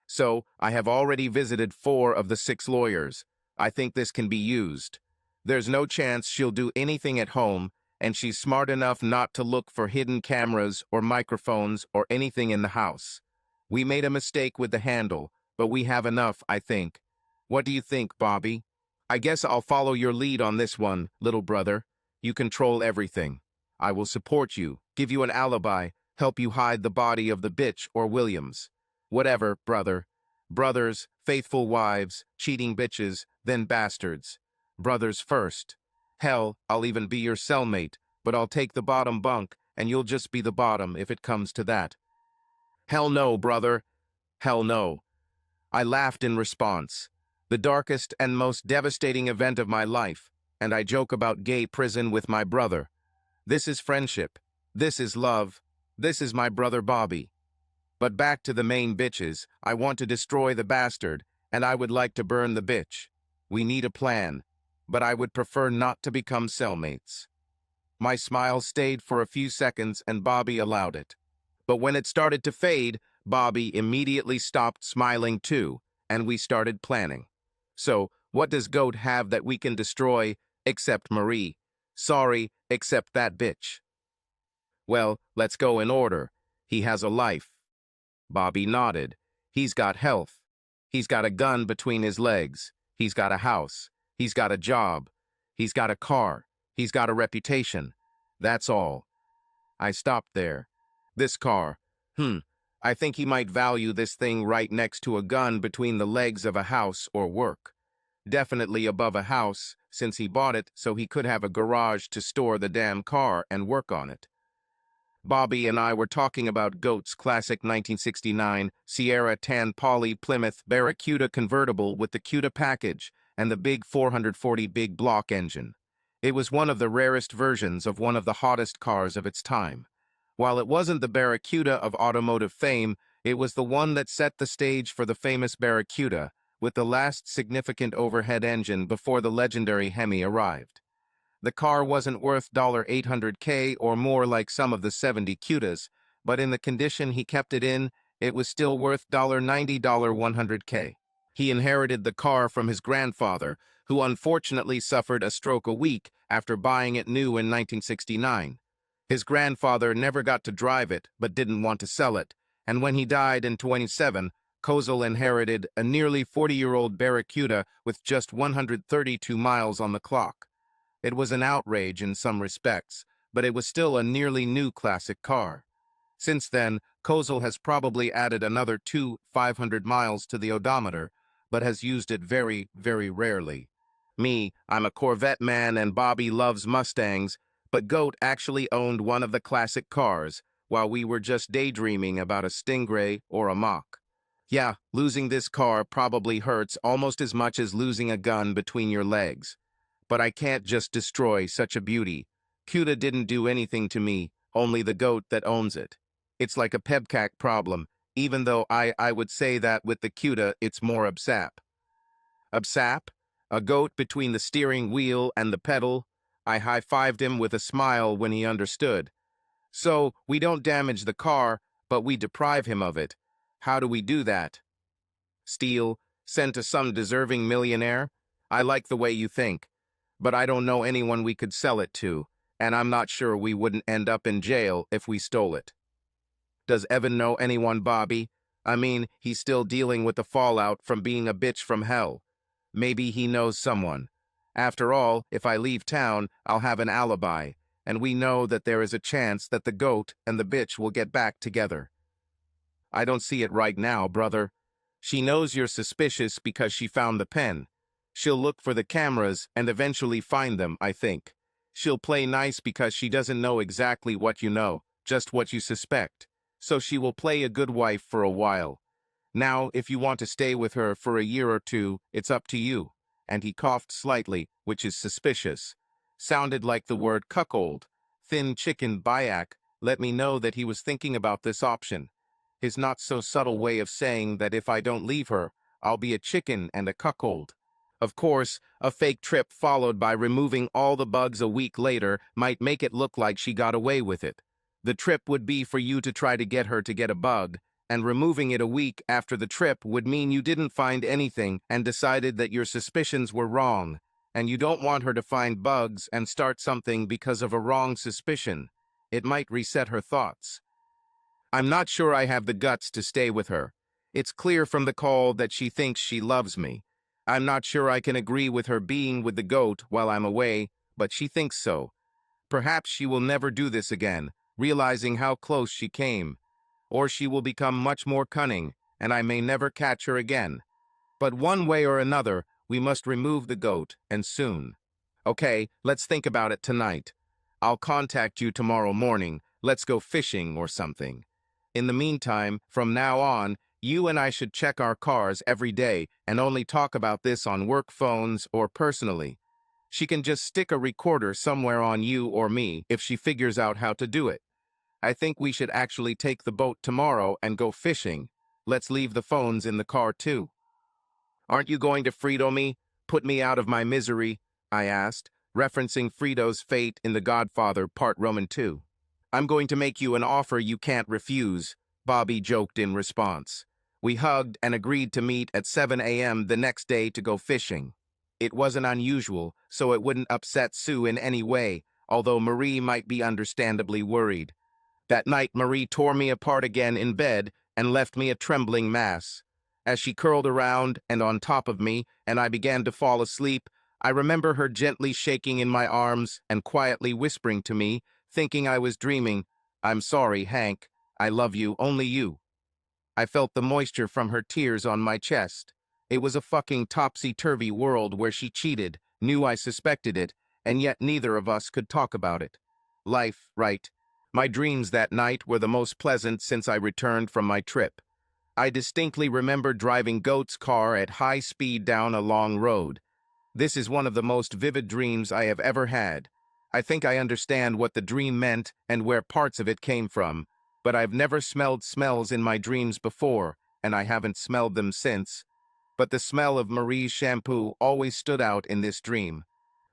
So, I have already visited 4 of the 6 lawyers. I think this can be used. There's no chance she'll do anything at home, and she's smart enough not to look for hidden cameras or microphones or anything in the house. We made a mistake with the handle, but we have enough, I think. What do you think, Bobby? I guess I'll follow your lead on this one, little brother. You control everything. I will support you, give you an alibi, help you hide the body of the bitch or Williams. Whatever, brother. Brothers, faithful wives, cheating bitches, then bastards. Brothers first. Hell, I'll even be your cellmate, but I'll take the bottom bunk, and you'll just be the bottom if it comes to that. Hell no, brother. Hell no. I laughed in response. The darkest and most devastating event of my life, and I joke about gay prison with my brother. This is friendship. This is love. This is my brother Bobby. But back to the main bitches, I want to destroy the bastard, and I would like to burn the bitch. We need a plan, but I would prefer not to become cellmates. My smile stayed for a few seconds and Bobby allowed it. But when it started to fade, Bobby immediately stopped smiling too, and we started planning. So, what does Goat have that we can destroy, except Marie? Sorry, except that bitch. Well, let's go in order. He has a life. Bobby nodded. He's got health. He's got a gun between his legs. He's got a house. He's got a job. He's got a car. He's got a reputation. That's all. I stopped there. This car. I think he might value this thing right next to a gun between the legs of a house or work. Definitely above a house, since he bought it so he could have a garage to store the damn car and work on it. Bobby and I were talking about Goat's classic 1969 Sierra Tan Poly Plymouth Barracuda convertible with the CUDA package and the big 440 big block engine. It was one of the rarest versions of one of the hottest cars of its time. While it wasn't the Barracuda of automotive fame, it was the one that set the stage for the famous Barracuda, with the last significant overhead engine before the legendary Hemi arrived. The car wasn't worth $800K or more like some of the 70 Cudas, but in the condition he kept it in, it was still worth $90, $100K. He inherited the car from his grandfather, who unfortunately suffered a stroke a week after buying it new in 1969. His grandfather never got to drive it, but didn't want to sell it, and when he died in 27, Kozel inherited a nearly 40-year-old Barracuda with just 132 miles on the clock. It was an outrage in some respects, but it was still a nearly new classic car. Since then, Kozel has probably added another 500 miles to the odometer, but has used it very, very rarely. Me, I'm a Corvette man and Bobby loves Mustangs, but Goat actually owned one of the classic cars, while we were just daydreaming about a Stingray or a Mach. Yeah, losing this car probably hurts almost as much as losing a gun between your legs. But I can't just destroy such a beauty. CUDA didn't do anything to me, only the Goat that owns it. It's like a Pecan problem, even though I would say that with the CUDA it's more absap. Absap? A goat between the steering wheel and the pedal? I high-fived him with a smile when he understood. So, we don't damage the car, but we deprive him of it. How do we do that? Steal? Send to some deserving millionaire? I like the way you think. But I don't know anyone we could sell it to, and I'm not sure we wouldn't end up in jail if we stole it. Does Evan know anyone, Bobby? I mean, he's still dealing with the fallout from being a bitch from hell. Maybe he knows someone. After all, if I leave town, I'll have an alibi, and we know that there is a chance that the Goat and the bitch will get back together. I don't see it right now, brother. She knows you're suspicious because she found the pen. She'll look for the cameras and eventually find them, I think. She'll play nice because she doesn't know exactly what you know, just what you suspect. So she will play a good wife for a while. Now, if you want to stay with her for a year or two, it's up to you. And he coughed slightly, which is suspicious. Sounded like the word cuckold. thin chicken Bayak let me know that he was thinking about this option. His not-so-subtle way of saying that if I don't leave her, I'll be a chicken and a cuckold. Of course, a fake trip followed by removing all the bugs a week later might make it look like she got away with it. The trip would be for you to try to get her to get a bug, and removing it a week after the trip would mean you didn't find anything and decided that your suspicions were wrong, and you don't want her to find bugs and start something because of a wrong suspicion. It might reset her thoughts. I'm not sure I have the guts to stay with her. It's clear from the call that she thinks she loves me. I'm not sure I can agree with her being with the goat while I'm away, but she thinks so. Perhaps she will never do this again, realizing how close she came. Or she will become much more cunning, and I may never catch her again. But one way or another, we must remove the goat, and soon. Okay, let's think about it tonight. I'll contact you tomorrow morning. Let's go fishing or something. In the meantime, from now on, you and I should check our cars every day and only talk about this on work phones or personally. She can just stick a recorder somewhere on you or me if she figures out how to do it. I think we should actually take the boat tomorrow and go fishing. Let's leave the phones in the car too. Aren't you going to Frito me? Put me out of my misery? I asked, referencing Frito's fate in The Godfather Part Roman 2. I'm going to make you an offer you can't refuse, Bobby joked in response. We hugged and agreed to meet at 7 a.m. the next day to go fishing. It wasn't unusual, so it wouldn't upset Sue in any way, although Marie might be understandably worried. That night, Marie tore me apart again in bed and left me a trembling mass. As she curled around and on top of me, and I began to fall asleep, I remember her gently shaking in my arms and quietly whispering to me, thinking I was dreaming, "I'm sorry, Hank. I love you, only you." I felt the moisture from her tears on my chest. It was a fucking topsy-turvy world where she cheated, knew I suspected it, and yet neither of us could talk about it. Life, right? My dreams that night were the most pleasant since I returned from my trip. I distinctly remember driving Goat's car at high speed down a long road. This is one of the most vivid dreams I have ever had. I think I understand what the dream meant and where parts of it came from, but I've never smelled smells in my dreams before, and I haven't smelled them since. But the smell of Marie's shampoo always stood out in this dream.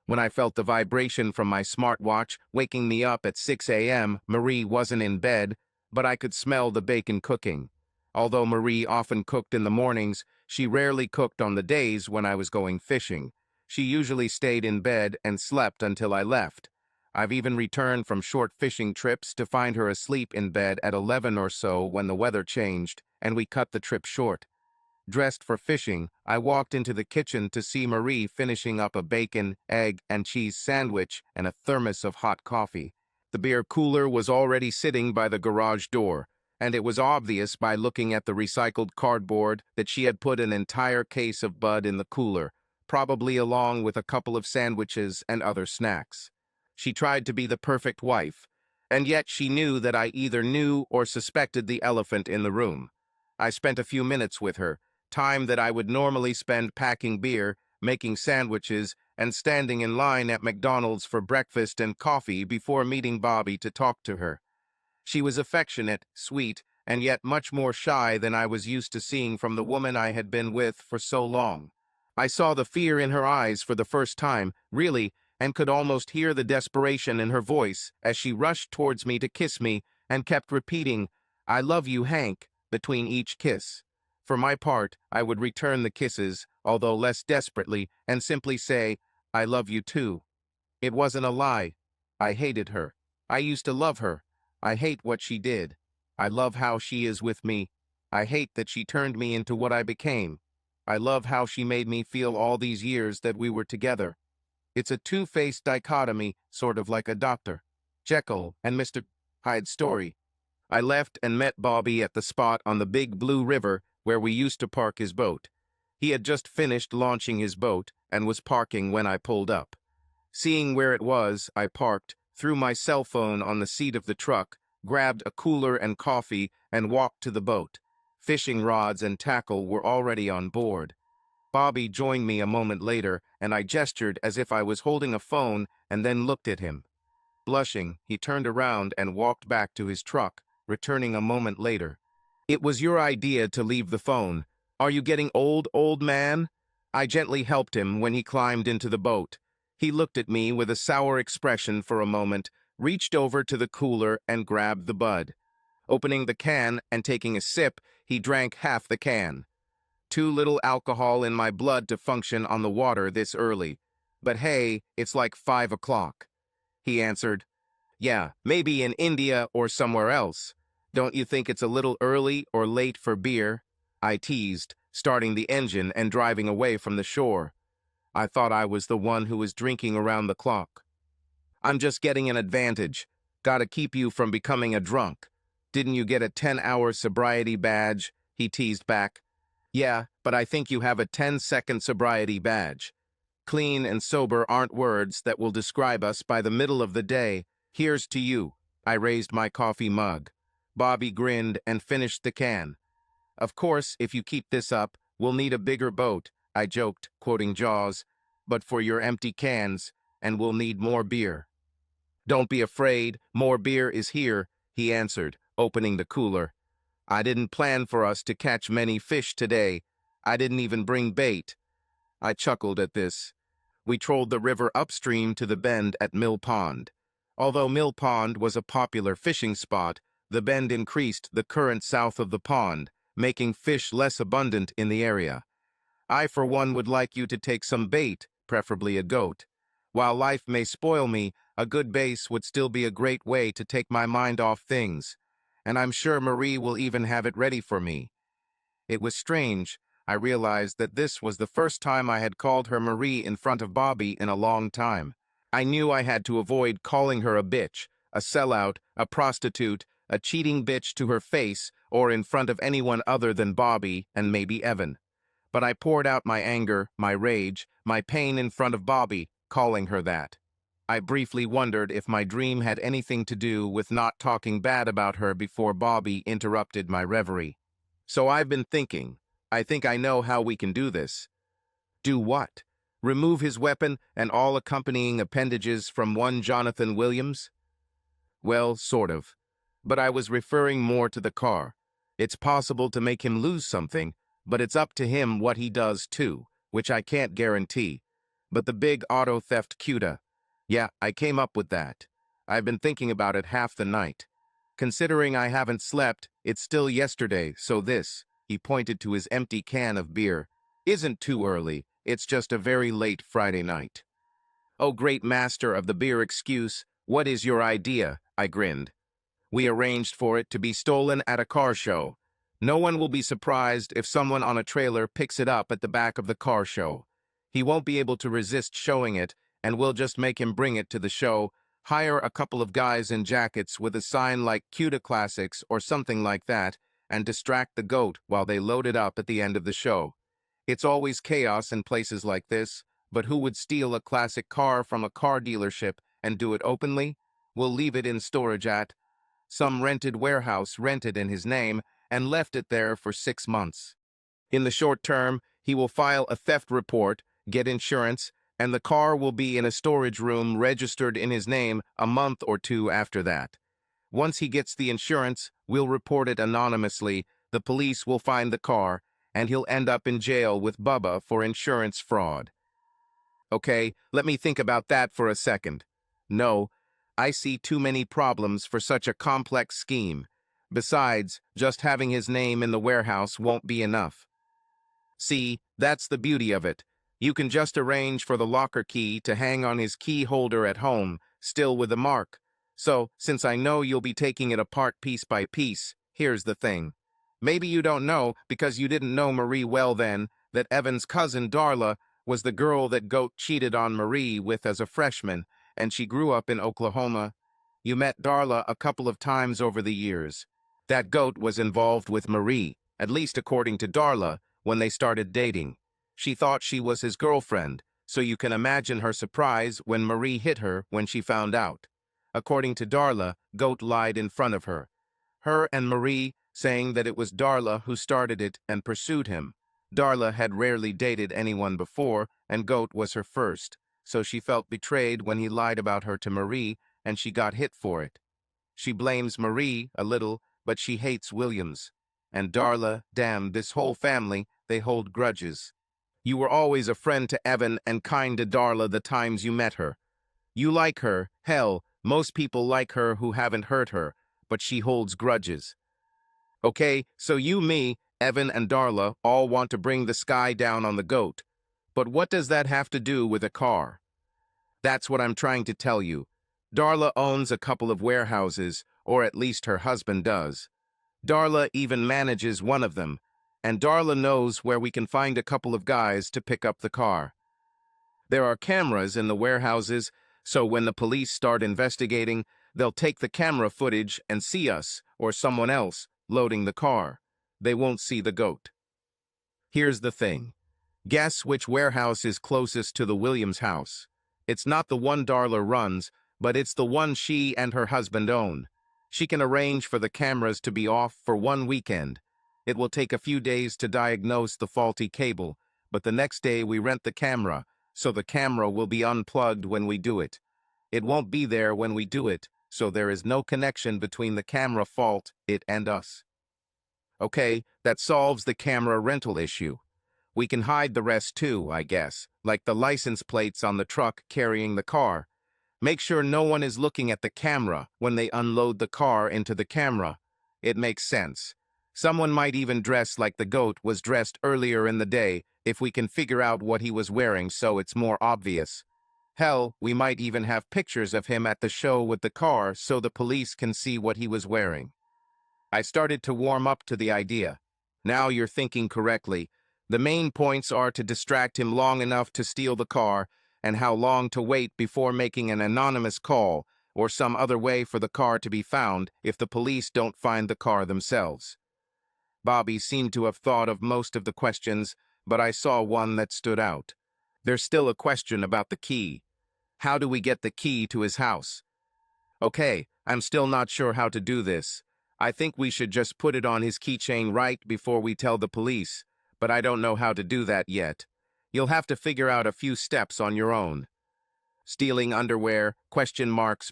When I felt the vibration from my smartwatch waking me up at 6 a.m., Marie wasn't in bed, but I could smell the bacon cooking. Although Marie often cooked in the mornings, she rarely cooked on the days when I was going fishing. She usually stayed in bed and slept until I left. I've even returned from short fishing trips to find her asleep in bed at 11 or so when the weather changed, and we cut the trip short. Dressed for fishing, I walked into the kitchen to see Marie finishing up a bacon, egg, and cheese sandwich and a thermos of hot coffee. The beer cooler was already sitting by the garage door, and it was obvious by looking at the recycled cardboard that she had put an entire case of Bud in the cooler, probably along with a couple of sandwiches and other snacks. She tried to be the perfect wife, and yet she knew that I either knew or suspected the elephant in the room. I spent a few minutes with her, time that I would normally spend packing beer, making sandwiches, and standing in line at McDonald's for breakfast and coffee before meeting Bobby to talk to her. She was affectionate, sweet, and yet much more shy than I was used to seeing from the woman I had been with for so long. I saw the fear in her eyes for the first time, really, and could almost hear the desperation in her voice as she rushed towards me to kiss me and kept repeating, "I love you, Hank," between each kiss. For my part, I would return the kisses, although less desperately, and simply say, "I love you too." It wasn't a lie. I hated her. I used to love her. I hate what she did. I love how she is with me. I hate that she turned me into what I became. I love how she made me feel all these years that we were together. It's a two-faced dichotomy, sort of like a Dr. Jekyll and Mr. Hyde story. I left and met Bobby at the spot on the Big Blue River where we used to park his boat. He had just finished launching his boat and was parking when I pulled up. Seeing where it was, I parked, threw my cell phone on the seat of the truck, grabbed a cooler and coffee, and walked to the boat. Fishing rods and tackle were already on board. Bobby joined me a moment later, and I gestured as if I was holding a phone and then looked at him. blushing, he turned around and walked back to his truck, returning a moment later. It was your idea to leave the phone. Are you getting old man? I gently helped him when he climbed into the boat. He looked at me with a sour expression for a moment, reached over to the cooler and grabbed the bud. Opening the can and taking a sip, he drank half the can. Too little alcohol in my blood to function on the water this early. But hey, it's like 5 o'clock. He answered, yeah, maybe in India or somewhere else. Don't you think it's a little early or late for beer? I teased, starting the engine and driving away from the shore. I thought I was the one who was drinking around the clock. I'm just getting an advantage. Gotta keep you from becoming a drunk. Didn't you get a 10-hour sobriety badge? He teased back. Yeah, but I think you have a 10-second sobriety badge. Clean and sober aren't words that will describe us by the middle of the day. Here's to you. I raised my coffee mug. Bobby grinned and finished the can. Of course, if you keep this up, we'll need a bigger boat, I joked, quoting Jaws, but for your empty cans, and we'll need more beer. Don't be afraid, more beer is here, he answered, opening the cooler. I didn't plan for us to catch many fish today. I didn't even bring bait. I chuckled at this. We trolled the river upstream to the bend at Mill Pond. Although Mill Pond was a popular fishing spot, the bend increased the current south of the pond, making fish less abundant in the area. I, for one, would like you to take some bait, preferably a goat. While life may spoil me, a good base would still be a great way to take my mind off things. And I'm sure Marie will even have it ready for me. It was strange. I realized that this was the first time I had called her Marie in front of Bobby in a long time. I knew I had to avoid calling her a bitch, a sellout, a prostitute, a cheating bitch to her face, or in front of anyone other than Bobby and maybe Evan. But I poured out my anger, my rage, my pain in front of Bobby, calling her that. I briefly wondered if my dream had anything to do with not talking bad about her before Bobby interrupted my reverie. So I've been thinking, I think I know how we can do this. Do what? Remove his weapon and all accompanying appendages from one Jonathan Williams? Well, sort of. But I was referring more to the car. It's possible to make him lose something, but it's up to him what he does too, which I can't guarantee. But the big auto theft CUDA. Yeah, I came up with that. I've been thinking about it half the night. Considering I haven't slept, it's still yesterday, so this, he pointed to his empty can of beer, isn't too early, it's just a very late Friday night. Oh, great master of the beer excuse, what is your idea? I grinned. We arranged for it to be stolen at a car show. No one will be surprised if someone on a trailer picks it up at the back of the car show. He won't be able to resist showing it, and we'll just make him bring it to the show, hire a couple of guys in jackets with a sign like CUDA Classics or something like that, and distract the goat while they load it up at the end of the show. It's always chaos in places like this, but who would steal a classic car from a car dealership and do it openly? We'll leave it in storage at some rented warehouse rented in his name and left it there for 6 months. In the short term, he will file a theft report, get insurance, and the car will be in a storage room registered in his name a month or two after that. Once he gets the insurance, we'll report it anonymously, the police will find the car, and he'll end up in jail with Bubba for insurance fraud. Okay, let me think about that for a second. No, I see too many problems for such a complex scheme. Besides, just having his name in the warehouse won't be enough. See, that's the beauty of it. You can just arrange for the locker key to hang on his key holder at home, still with a mark. So, since I know you'll be taking it apart piece by piece, here's the thing. Maybe you don't know, because you didn't know Marie well then, that Evan's cousin Darla was the girl that Goat cheated on Marie with as a freshman, and she grew up in Oklahoma. You met Darla a couple of times over the years. That Goat was involved with Marie, at least according to Darla, when they started dating. She thought she was his girlfriend, so you can imagine her surprise when Marie hit her when she found out. According to Darla, Goat lied in front of her. Her and Marie saying that it was Darla who started it and pursued him. Darla had rarely dated anyone before, and Goat was her first, so she felt betrayed when he lied about her to Marie, and she got hit for it. She blames Marie a little, but she hates Williams. And Darla, damn, this whole family, they hold grudges. You were always a friend to Evan and kind to Darla the times you met her. You like her, hell, most people like her who haven't hurt her, but she holds grudges. Okay, so you, me, Evan, and Darla all want to bring the sky down on the goat. But what does that have to do with a car? That's what I'm trying to tell you. Darla owns a couple of warehouses, or at least her husband does. Darla even manages one of them, and Darla knows where we can find a couple of guys to pick up the car. There are cameras in the warehouses, so when the police start investigating, they'll take the camera footage and see us, or someone else, loading the car. They won't see the goat. Here's the thing. Guess which warehouse is closest to the Williams house. It's not the one Darla runs, but it's the one she and her husband own. She can arrange for the cameras to be off for one weekend. It will take a few days to diagnose the faulty cable, but the next day we rent the camera, so the camera will be unplugged when we do it. It won't be there when we do it, so there is no connection between the camera fault, it and us. Okay, that solves the camera rental issue. We can hide the rest too, I guess, like the license plates on the truck carrying the car. Make sure no one is looking at the camera when they unload the car into the camera. It makes sense. Someone might even dress like the goat was dressed earlier in the day if we can figure out what he was wearing so it's more obvious. Hell, we might even have pictures of him at the show with the car so the police can see what he was wearing. I started to warm up to the idea. Now you're thinking correctly. The main points are to distract him long enough to steal the car, and how long to wait before making an anonymous call, or some other way for the car to be found if the police don't find the car themselves. Bobby seemed to have thought of most of the questions, but I saw one that stood out. There's still a question about the key. How do we get the key to his house? Okay, I'm still not sure how to do this. I think we should just put it on his keychain right before we tell the police, but I don't know how to do that yet. You'll have to figure out a few steps on your own. Stealing underwear, ?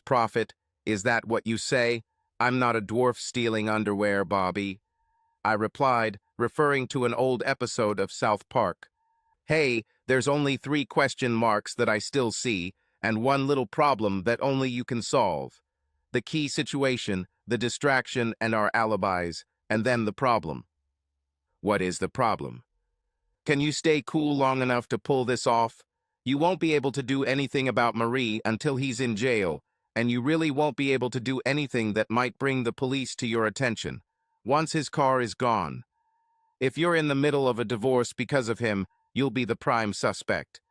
Profit, is that what you say? I'm not a dwarf stealing underwear, Bobby. I replied, referring to an old episode of South Park. Hey, there's only 3 question marks that I still see, and one little problem that only you can solve. The key situation, the distraction, and our alibis, and then the problem. What is the problem? Can you stay cool long enough to pull this off? You won't be able to do anything about Marie until he's in jail, and you really won't be able to do anything that might bring the police to your attention once his car is gone. If you're in the middle of a divorce because of him, you'll be the prime suspect.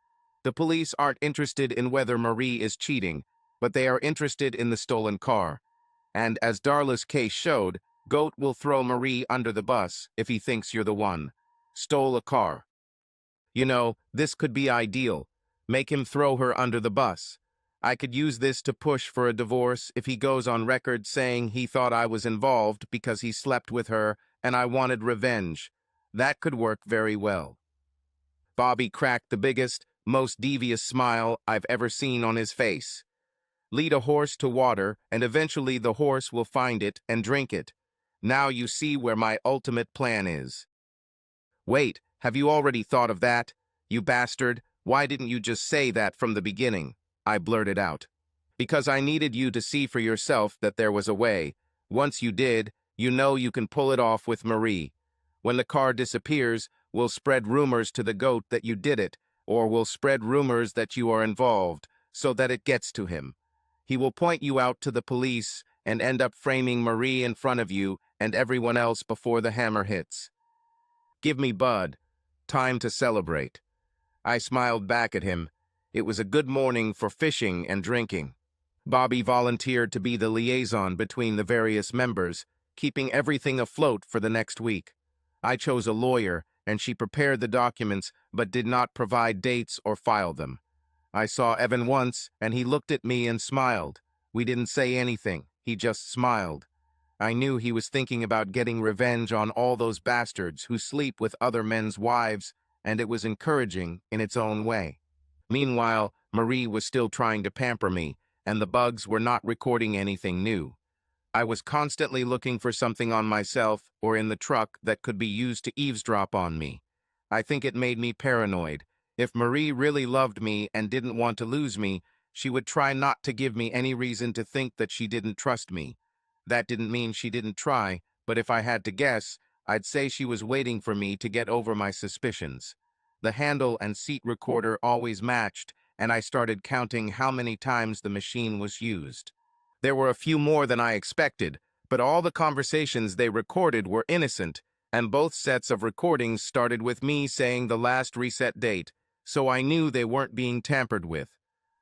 The police aren't interested in whether Marie is cheating, but they are interested in the stolen car. And as Darla's case showed, Goat will throw Marie under the bus if he thinks you're the one. Stole a car. You know, this could be ideal. Make him throw her under the bus. I could use this to push for a divorce if he goes on record saying he thought I was involved because he slept with her and I wanted revenge. That could work very well. Bobby cracked the biggest, most devious smile I've ever seen on his face. Lead a horse to water, and eventually the horse will find it and drink it. Now you see where my ultimate plan is. Wait, have you already thought of that? You bastard, why didn't you just say that from the beginning? I blurted out. Because I needed you to see for yourself that there was a way. Once you did, you know you can pull it off with Marie. When the car disappears, we'll spread rumors to the goat that you did it, or we'll spread rumors that you are involved, so that it gets to him. He will point you out to the police and end up framing Marie in front of you and everyone else before the hammer hits. Give me Bud. Time to celebrate. I smiled back at him. It was a good morning for fishing and drinking. Bobby volunteered to be the liaison between the various members, keeping everything afloat for the next week. I chose a lawyer, and she prepared the documents but did not provide dates or file them. I saw Evan once, and he looked at me and smiled. We didn't say anything. He just smiled. I knew he was thinking about getting revenge on all those bastards who sleep with other men's wives, and it was encouraging in its own way. Meanwhile, Marie was still trying to pamper me, and the bugs were not recording anything new. I was constantly looking for something on myself or in the truck that could be used to eavesdrop on me. I think it made me paranoid. If Marie really loved me and didn't want to lose me, she would try not to give me any reason to think that she didn't trust me. That didn't mean she didn't try, but if I had to guess, I'd say she was waiting for me to get over my suspicions. The handle and seat recorder always matched, and I started counting how many times the machine was used. There were a few more than I expected, but all the conversations they recorded were innocent, and both sets of recordings started with me saying the last reset date, so I knew they weren't being tampered with.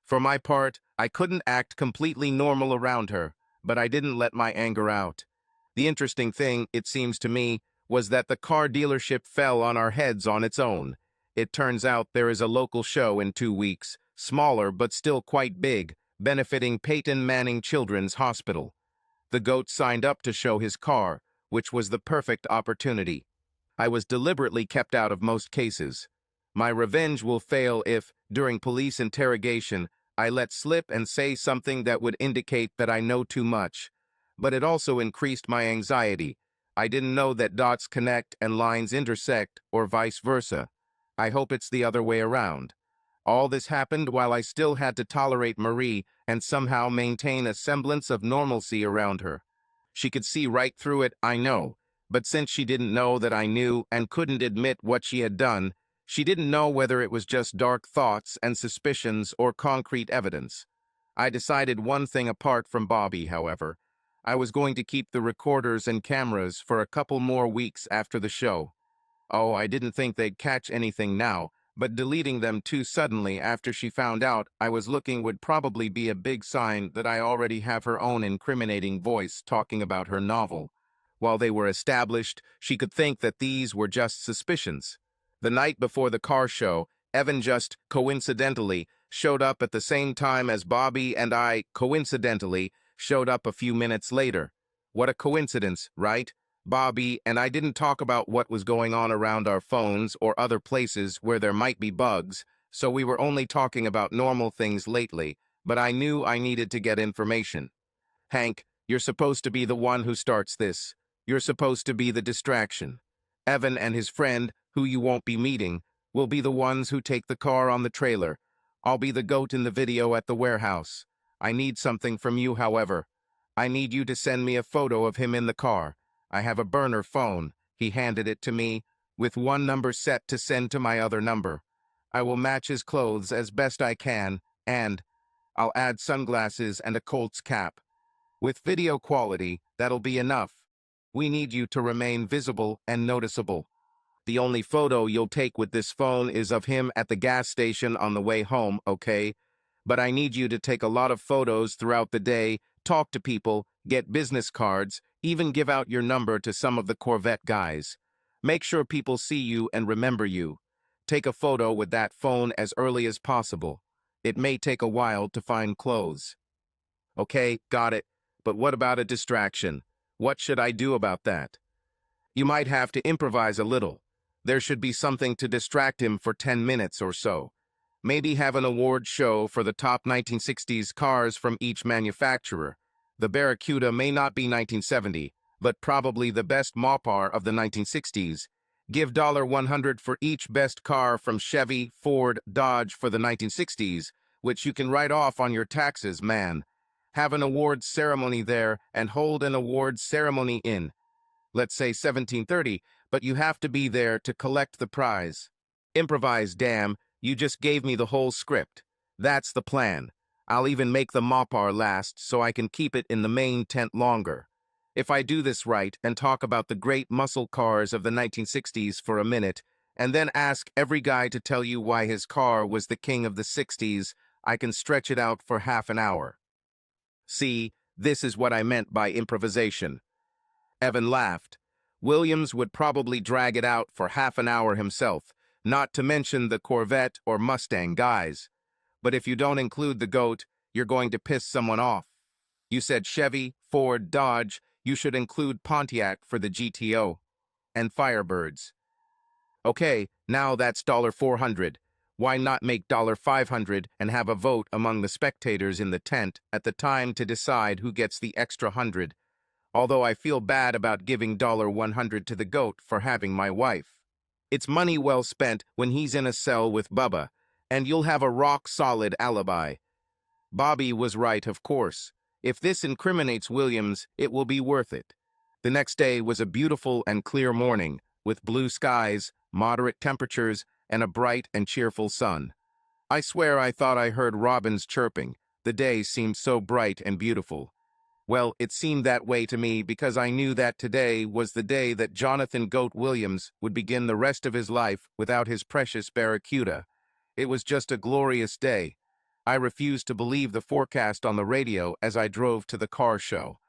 For my part, I couldn't act completely normal around her, but I didn't let my anger out. The interesting thing, it seems to me, was that the car dealership fell on our heads on its own. It turns out there is a local show in 2 weeks, smaller but still quite big, benefiting Peyton Manning Children's Hospital. The goat signed up to show his car, which was the perfect opportunity. I was deliberately kept out of most cases. My revenge will fail if, during police interrogation, I let slip and say something that would indicate that I know too much. But it also increased my anxiety. I didn't know that dots connect and lines intersect, or vice versa. I hope it's the other way around. All this happened while I still had to tolerate Marie and somehow maintain a semblance of normalcy around her. She could see right through it, I know, but since she didn't know that I knew and couldn't admit what she had done, she didn't know whether it was just dark thoughts and suspicions or concrete evidence. I decided one thing apart from Bobby, however. I was going to keep the recorders and cameras for a couple more weeks after the show. Oh, I didn't think they'd catch anything now, but deleting them too suddenly after she found out I was looking would probably be a big sign that I already have her own incriminating voice talking about her novel. While they were established, she could think that these were just suspicions. The night before the car show, Evan just coincidentally showed up at the same time as Bobby, and I coincidentally showed up a few minutes later. What a coincidence, right? Bobby and I didn't talk about what was going on around our phones or other places where there might be bugs, so we were only talking about normal things lately, but I knew I needed to get information. Hank, you're supposed to be the one who starts this. You're supposed to be the distraction. Evan and his friend, who you won't be meeting, will be the ones who take the car on the trailer. I'll be the goat in the video at the warehouse. I need something from you, however. I need you to send me a photo of him in the car. I have a burner phone. He handed it to me, with one number set to send to my other number. I will match his clothes as best I can, and I'll add sunglasses and a Colt's cap. With video quality, that'll be enough. We need you to remain visible and noticeable. The only photo you'll take with this phone is of him at the gas station on the way home, okay? But I need you to take a lot of photos throughout the day, talk to people, get business cards, even give out your number to some of the Corvette guys. Make sure people see you and remember you. Take a photo with that phone as early as possible. It may take a while to find clothes. Okay, got it. But what about a distraction? What should I do about that? You might have to improvise a little. There should be something to distract him for 10 minutes or so. Maybe have an award show for the top 1960s cars from each manufacturer. The Barracuda may not be 1970, but probably the best Mopar of the 1960s. Give $100 for each best car from Chevy, Ford, Dodge for the 1960s, which you can write off on your taxes, man. Have an awards ceremony there and hold an awards ceremony in, let's say 1730, but you have to be there to collect the prize. Improvise, damn. You just gave me the whole script. That's the plan. I'll even make the Mopar last so I can keep it in the main tent longer. If I do this right and talk about the great muscle cars of the 1960s for a minute, and then ask every guy to tell you why his car was the king of the 60s, I can stretch it out for half an hour. See, this is what I meant by improvisation. Evan laughed. Williams would probably drag it out for half an hour himself, not to mention the Corvette or Mustang guys. But if you don't include the goat, you're going to piss someone off. You said Chevy, Ford, Dodge. You should include Pontiac for the GTO. And Firebirds. Okay, now that's $400. Why not make $500 and have a vote among the spectators in the tent at the time to decide who gets the extra 100? Although I feel bad about giving $100 to the goat for having my wife. It's money well spent when he's in a cell with Bubba, and you'll have a rock-solid alibi. Bobby was right, of course. If this incriminates Williams, it will be worth it. The next day was a beautiful and clear morning, with blue skies, moderate temperatures, and a bright and cheerful sun. I swear I thought I heard robins chirping. The day seemed so bright and beautiful. Well, it seemed that way to me because I knew that today was the day that Jonathan Goat Williams would begin the rest of his life without his precious barracuda. It was just a glorious day. I refused to believe the forecast on the radio as I drove to the car show.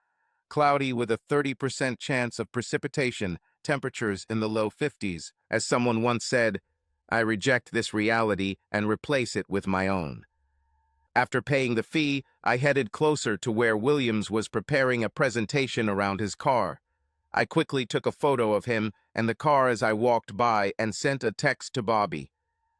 Cloudy with a 30% chance of precipitation, temperatures in the low 50s. As someone once said, I reject this reality and replace it with my own. After paying the fee, I headed closer to where Williams was preparing a presentation around his car. I quickly took a photo of him and the car as I walked by and sent a text to Bobby.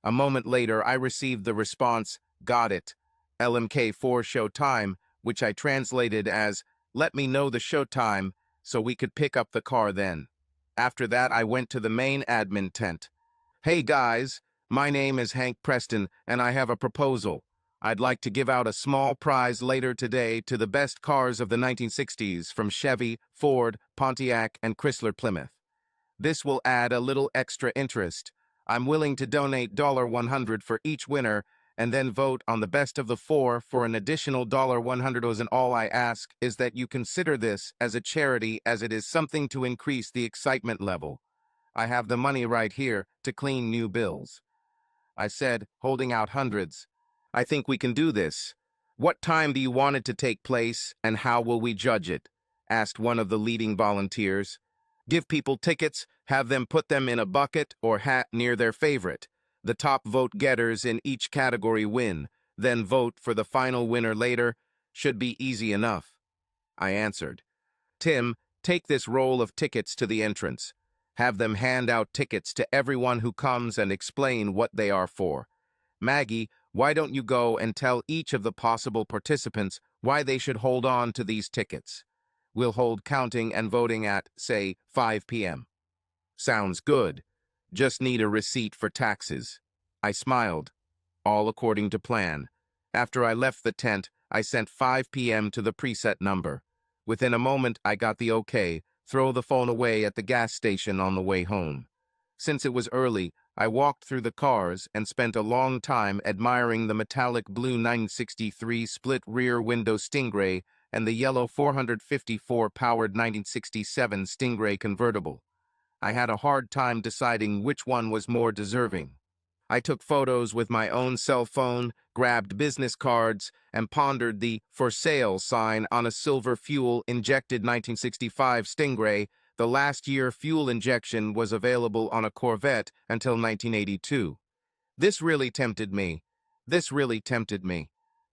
A moment later, I received the response, "Got it. LMK4 show time," which I translated as, "Let me know the show time so we could pick up the car then." After that, I went to the main admin tent. "Hey guys, my name is Hank Preston and I have a proposal. I'd like to give out a small prize later today to the best cars of the 1960s from Chevy, Ford, Pontiac, and Chrysler Plymouth. This will add a little extra interest. I'm willing to donate $100 for each winner and then vote on the best of the four for an additional $100, and all I ask is that you consider this as a charity, as it is something to increase the excitement level. I have the money right here to clean new bills," I said, holding out hundreds. "I think we can do this. What time do you want it to take place, and how will we judge it?" asked one of the leading volunteers. "Give people tickets, have them put them in a bucket or hat near their favorite. The top vote getters in each category win, then vote for the final winner later. Should be easy enough," I answered. "Tim, take this roll of tickets to the entrance. Have them hand out tickets to everyone who comes and explain what they are for. Maggie, why don't you go and tell each of the possible participants why they should hold on to these tickets? We'll hold counting and voting at, say, 5 p.m. "Sounds good. Just need a receipt for taxes." I smiled. All according to plan. After I left the tent, I sent 5 p.m. to the preset number. Within a moment, I got the okay. Throw the phone away at the gas station on the way home. Since it was early, I walked through the cars and spent a long time admiring the metallic blue 963 split rear window Stingray and the yellow 454 powered 1967 Stingray convertible. I had a hard time deciding which one was more deserving. I took photos with my own cell phone, grabbed business cards, and pondered the "For Sale" sign on a silver fuel-injected 1965 Stingray. The last year fuel injection was available on a Corvette until 1982. This really tempted me. This really tempted me.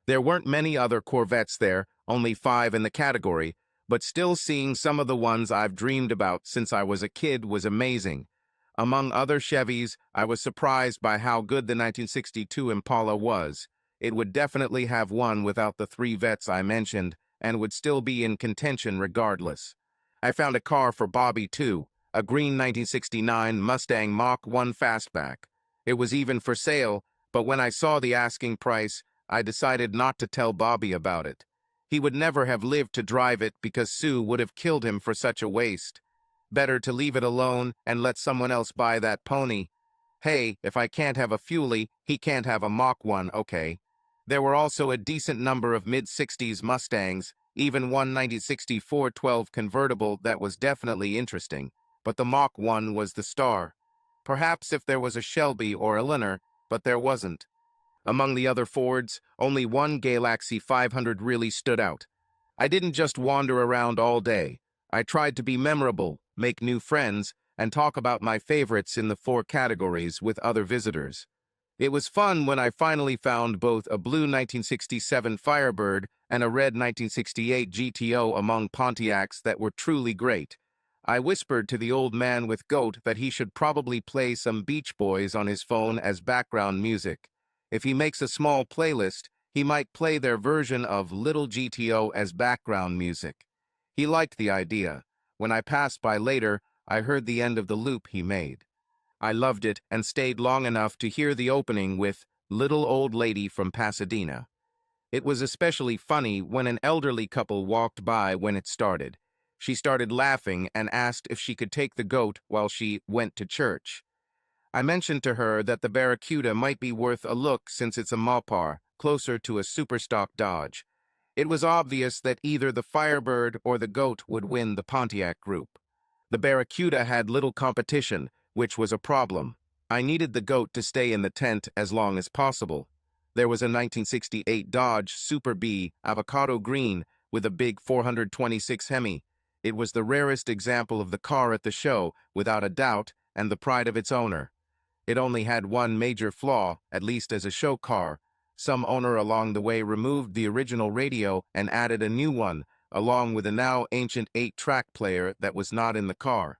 There weren't many other Corvettes there, only 5 in the category, but still seeing some of the ones I've dreamed about since I was a kid was amazing. Among other Chevys, I was surprised by how good the 1962 Impala was. It would definitely have won without the 3 vets I mentioned, and would still be in contention regardless. I found a car for Bobby too, a green 1969 Mustang Mach 1 Fastback. It was even for sale, but when I saw the asking price, I decided not to tell Bobby about it. He would never have lived to drive it because Sue would have killed him for such a waste. Better to leave it alone and let someone else buy that pony. Hey, if I can't have a Fuelie, he can't have a Mach 1, okay. There were also a decent number of mid-60s Mustangs, even one 1964 12 convertible that was definitely interesting, but the Mach 1 was the star. Perhaps if there was a Shelby or a Eleanor, but there wasn't. Among the other Fords, only one Galaxy 500 really stood out. I didn't just wander around all day. I tried to be memorable, make new friends, and talk about my favorites in the 4 categories with other visitors. It was fun when I finally found both a blue 1967 Firebird and a red 1968 GTO among Pontiacs that were truly great. I whispered to the old man with goat that he should probably play some Beach Boys on his phone as background music. If he makes a small playlist, he might play their version of Little GTO as background music. He liked the idea. When I passed by later, I heard the end of the loop he made. I loved it and stayed long enough to hear the opening with Little Old Lady from Pasadena. It was especially funny when an elderly couple walked by when it started. She started laughing and asked if she could take the goat while she went to church. I mentioned to her that the Barracuda might be worth a look since it's a Mopar, closer to a Superstock Dodge. It was obvious that either the Firebird or the goat would win the Pontiac group. The Barracuda had little competition, which was a problem. I needed the goat to stay in the tent as long as possible. There was a 1968 Dodge Super B avocado green with a big 426 Hemi. It was the rarest example of the car at the show, without a doubt, and the pride of its owner. It only had one major flaw, at least as a show car. Some owner along the way removed the original radio and added a new one, along with a now ancient 8-track player that was not in the car.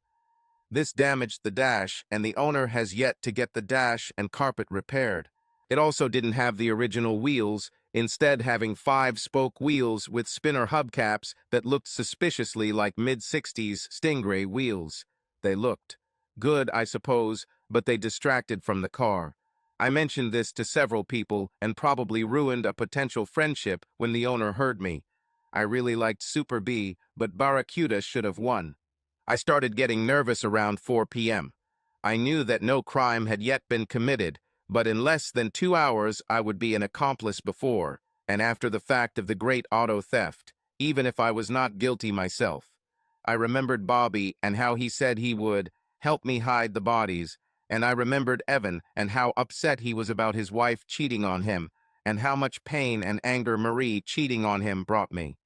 This damaged the dash, and the owner has yet to get the dash and carpet repaired. It also didn't have the original wheels, instead having 5-spoke wheels with spinner hubcaps that looked suspiciously like mid-60s Stingray wheels. They looked good, I suppose, but they distracted from the car. I mentioned this to several people and probably ruined a potential friendship when the owner heard me. I really liked Super B, but Barracuda should have won. I started getting nervous around 4 p.m. I knew that no crime had yet been committed, but in less than 2 hours I would be an accomplice before and after the fact of the great auto theft, even if I was not guilty myself. I remembered Bobby and how he said he would help me hide the bodies, and I remembered Evan and how upset he was about his wife cheating on him, and how much pain and anger Marie cheating on him brought me.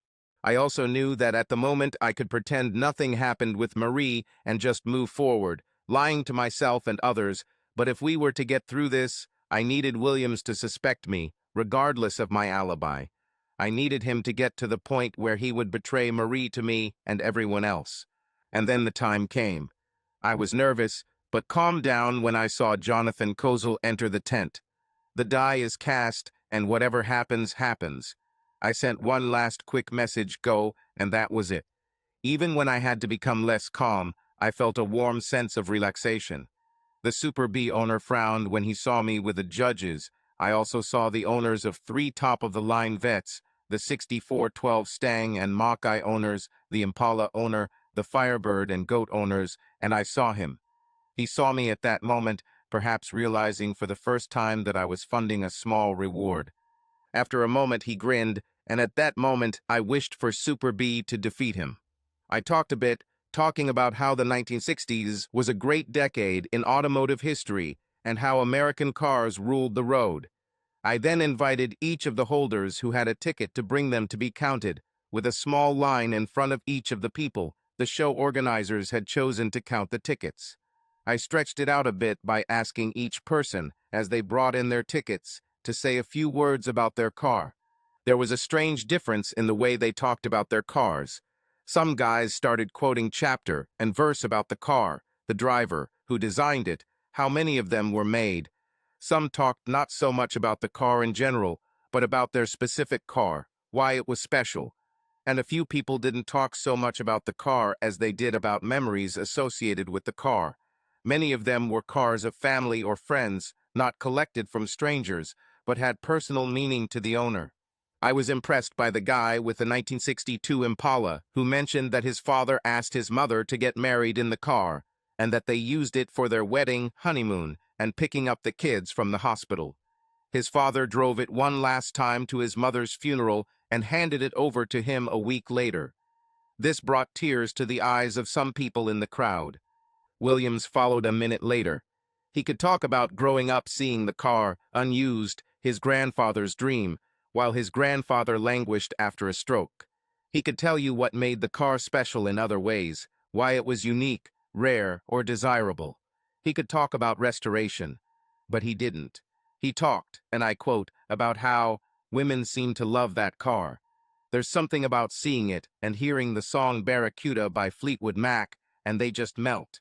I also knew that at the moment I could pretend nothing happened with Marie and just move forward, lying to myself and others, but if we were to get through this, I needed Williams to suspect me, regardless of my alibi. I needed him to get to the point where he would betray Marie to me and everyone else. And then the time came. I was nervous, but calmed down when I saw Jonathan Kozel enter the tent. The die is cast, and whatever happens, happens. I sent one last quick message, go, and that was it. Even when I had to become less calm, I felt a warm sense of relaxation. The Super B owner frowned when he saw me with the judges. I also saw the owners of 3 top-of-the-line vets, the 6412 Stang and Mach-I owners, the Impala owner, the Firebird and Goat owners, and I saw him. He saw me at that moment, perhaps realizing for the first time that I was funding a small reward. After a moment he grinned, and at that moment I wished for Super B to defeat him. I talked a bit, talking about how the 1960s was a great decade in automotive history and how American cars ruled the road. I then invited each of the holders who had a ticket to bring them to be counted, with a small line in front of each of the people the show organizers had chosen to count the tickets. I stretched it out a bit by asking each person, as they brought in their tickets, to say a few words about their car. There was a strange difference in the way they talked about their cars. Some guys started quoting chapter and verse about the car, the driver, who designed it, how many of them were made. Some talked not so much about the car in general, but about their specific car, why it was special. And a few people didn't talk so much about the car as they did about memories associated with the car. Many of them were cars of family or friends, not collected from strangers, but had personal meaning to the owner. I was impressed by the guy with the 1962 Impala who mentioned that his father asked his mother to get married in the car, and that they used it for their wedding, honeymoon, and picking up the kids from the hospital. His father drove it one last time to his mother's funeral and handed it over to him a week later. This brought tears to the eyes of some people in the crowd. Williams followed a minute later. He could talk about growing up seeing the car, unused, his grandfather's dream, while his grandfather languished after a stroke. He could tell you what made the car special in other ways, why it was unique, rare, or desirable. He could talk about restoration, but he didn't. He talked, and I quote, about how women seem to love that car. There's something about seeing it and hearing the song Barracuda by Fleetwood Mac and they just melt.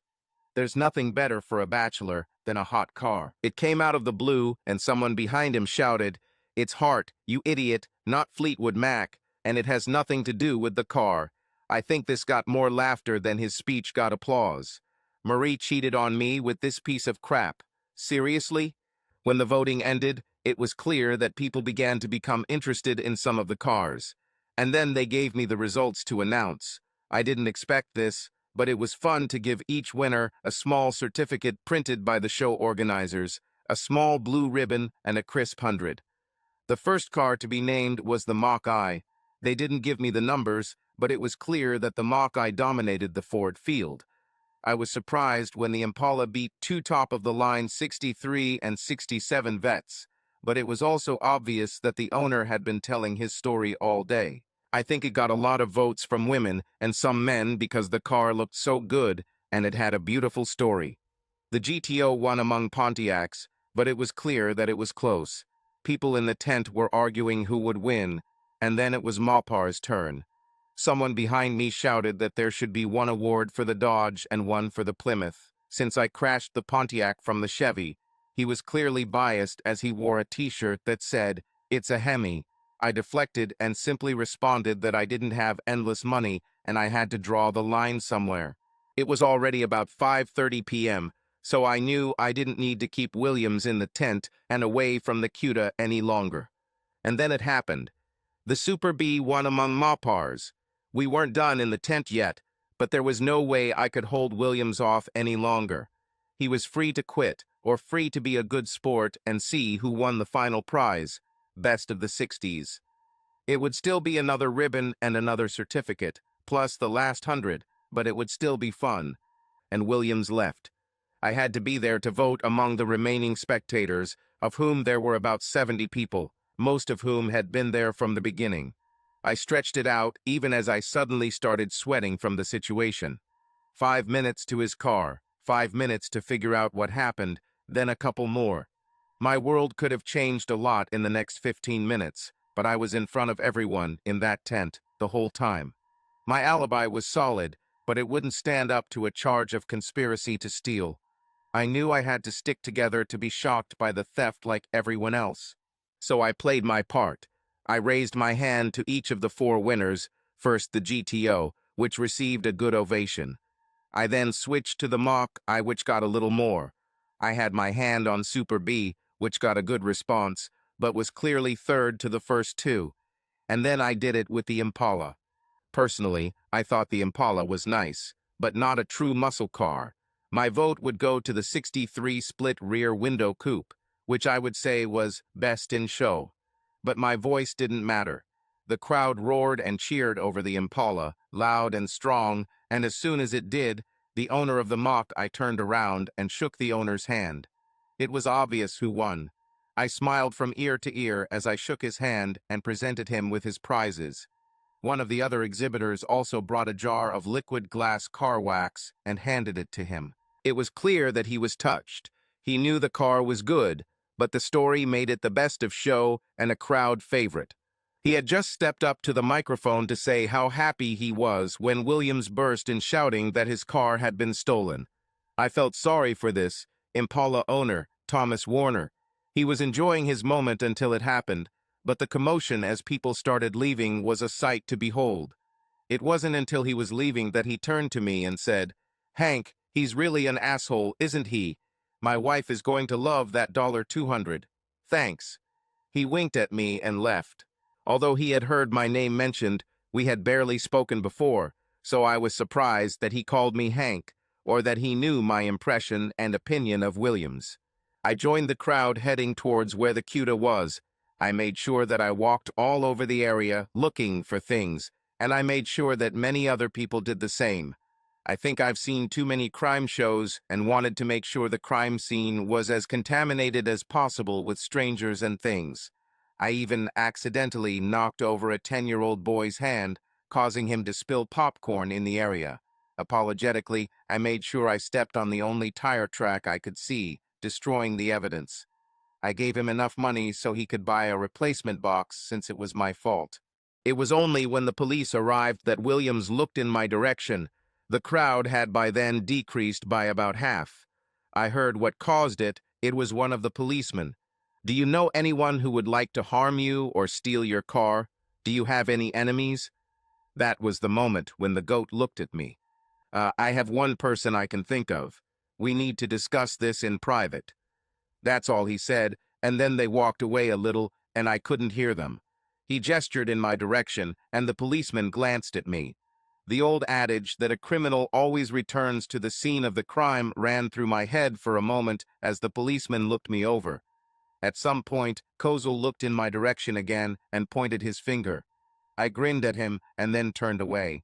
There's nothing better for a bachelor than a hot car. It came out of the blue, and someone behind him shouted, "It's Hart, you idiot, not Fleetwood Mac, and it has nothing to do with the car." I think this got more laughter than his speech got applause. Marie cheated on me with this piece of crap. Seriously? When the voting ended, it was clear that people began to become interested in some of the cars. And then they gave me the results to announce. I didn't expect this, but it was fun to give each winner a small certificate printed by the show organizers, a small blue ribbon, and a crisp 100. The first car to be named was the Mach-I. They didn't give me the numbers, but it was clear that the Mach-I dominated the Ford field. I was surprised when the Impala beat two top-of-the-line 63 and 67 vets, but it was also obvious that the owner had been telling his story all day. I think it got a lot of votes from women and some men because the car looked so good and it had a beautiful story. The GTO won among Pontiacs, but it was clear that it was close. People in the tent were arguing who would win, and then it was Mopar's turn. Someone behind me shouted that there should be one award for the Dodge and one for the Plymouth. Since I crashed the Pontiac from the Chevy, he was clearly biased as he wore a t-shirt that said, "It's a Hemi." I deflected and simply responded that I didn't have endless money and I had to draw the line somewhere. It was already about 5:30 p.m., so I knew I didn't need to keep Williams in the tent and away from the CUDA any longer. And then it happened. The Super B won among Mopars. We weren't done in the tent yet, but there was no way I could hold Williams off any longer. He was free to quit, or free to be a good sport and see who won the final prize, best of the 60s. It would still be another ribbon and another certificate, plus the last 100, but it would still be fun. And Williams left. I had to be there to vote among the remaining spectators, of whom there were about 70 people, most of whom had been there from the beginning. I stretched it out even as I suddenly started sweating from the situation. 5 minutes to his car, 5 minutes to figure out what happened, then a couple more. My world could have changed a lot in the next 15 minutes, but I was in front of everyone in that tent the whole time. My alibi was solid, but it wouldn't stand up to a charge of conspiracy to steal. I knew I had to stick together to be shocked by the theft like everyone else. So I played my part. I raised my hand to each of the four winners, first the GTO, which received a good ovation. I then switched to the Mach-I, which got a little more. I had my hand on Super B, which got a good response, but was clearly third to the first two. And then I did it with the Impala. Personally, I thought the Impala was nice, but not a true muscle car. My vote would go to the 63 split rear window coupe, which I would say was best in show. But my voice didn't matter. The crowd roared and cheered over the Impala, loud and strong, and as soon as it did, the owner of the Mach-I turned around and shook the owner's hand. It was obvious who won. I smiled from ear to ear as I shook his hand and presented him with his prizes. One of the other exhibitors also brought a jar of liquid glass car wax and handed it to him. It was clear that he was touched. He knew the car was good, but the story made it the best of show and a crowd favorite. He had just stepped up to the microphone to say how happy he was when Williams burst in shouting that his car had been stolen. I felt sorry for this Impala owner, Thomas Warner. He was enjoying his moment until it happened, but the commotion as people started leaving was a sight to behold. It wasn't until he was leaving that he turned to me and said, "Hank, he's really an asshole, isn't he? My wife is going to love that $200. Thanks." He winked at me and left. Although he had heard my name mentioned, we had barely spoken before, so I was surprised that he called me Hank, or that he knew my impression and opinion of Williams. I joined the crowd heading towards where the CUDA was. I made sure that I walked all over the area looking for things, and I made sure that many other people did the same. I think I've seen too many crime shows and wanted to make sure the crime scene was as contaminated as possible with strangers and things. I even accidentally knocked over a 10-year-old boy's hand, causing him to spill popcorn in the area. Apologetically, I made sure I stepped on the only tire track I could see, destroying the evidence. I gave him enough money so he could buy a replacement box since it was my fault. It was only when the police arrived that Williams looked in my direction. The crowd had by then decreased by about half. I heard what caused it. It was one of the policemen. Do you know anyone who would like to harm you or steal your car? Do you have any enemies? That was the moment when the goat looked at me. I have one person I can think of. We need to discuss this in private. That's all he said, and then they walked away a little, and I couldn't hear them. He gestured in my direction, and the policeman glanced at me. The old adage that a criminal always returns to the scene of the crime ran through my head for a moment as the policeman looked me over. At some point, Kozel looked in my direction again and pointed his finger. I grinned at him and then turned away.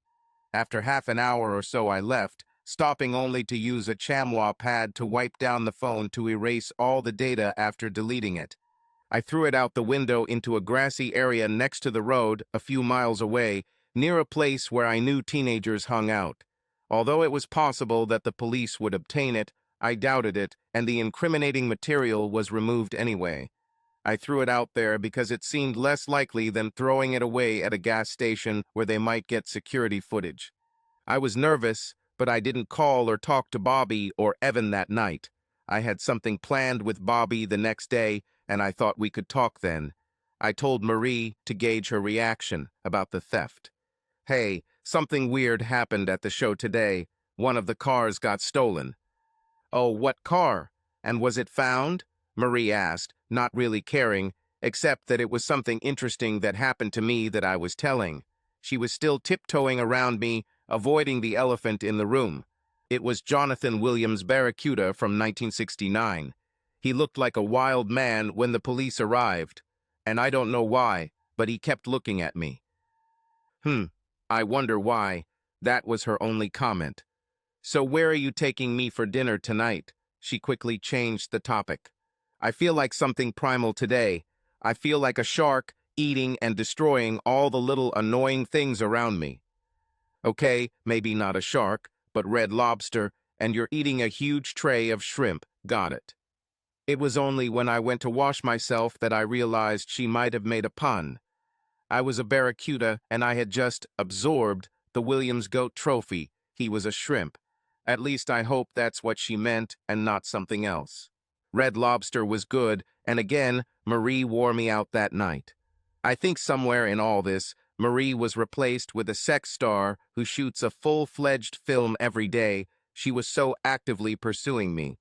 After half an hour or so I left, stopping only to use a chamois pad to wipe down the phone to erase all the data after deleting it. I threw it out the window into a grassy area next to the road, a few miles away, near a place where I knew teenagers hung out. Although it was possible that the police would obtain it, I doubted it, and the incriminating material was removed anyway. I threw it out there because it seemed less likely than throwing it away at a gas station where they might get security footage. I was nervous, but I didn't call or talk to Bobby or Evan that night. I had something planned with Bobby the next day, and I thought we could talk then. I told Marie to gauge her reaction about the theft. Hey, something weird happened at the show today. One of the cars got stolen. Oh, what car? And was it found? Marie asked, not really caring, except that it was something interesting that happened to me that I was telling. She was still tiptoeing around me, avoiding the elephant in the room. It was Jonathan Williams' Barracuda from 1969. He looked like a wild man when the police arrived, and I don't know why, but he kept looking at me. I wonder why. That was her only comment. So where are you taking me for dinner tonight? She quickly changed the topic. I feel like something primal today. I feel like a shark eating and destroying all the little annoying things around me. Okay, maybe not a shark, but red lobster, and you're eating a huge tray of shrimp. Got it. It was only when I went to wash myself that I realized she might have made a pun. I was a barracuda, and I had just absorbed the Williams Goat trophy. He was a shrimp. At least I hope that's what she meant and not something else. Red Lobster was good, and again, Marie wore me out that night. I think somewhere in all this, Marie was replaced with a sex star who shoots a full-fledged film every day. She was so actively pursuing me.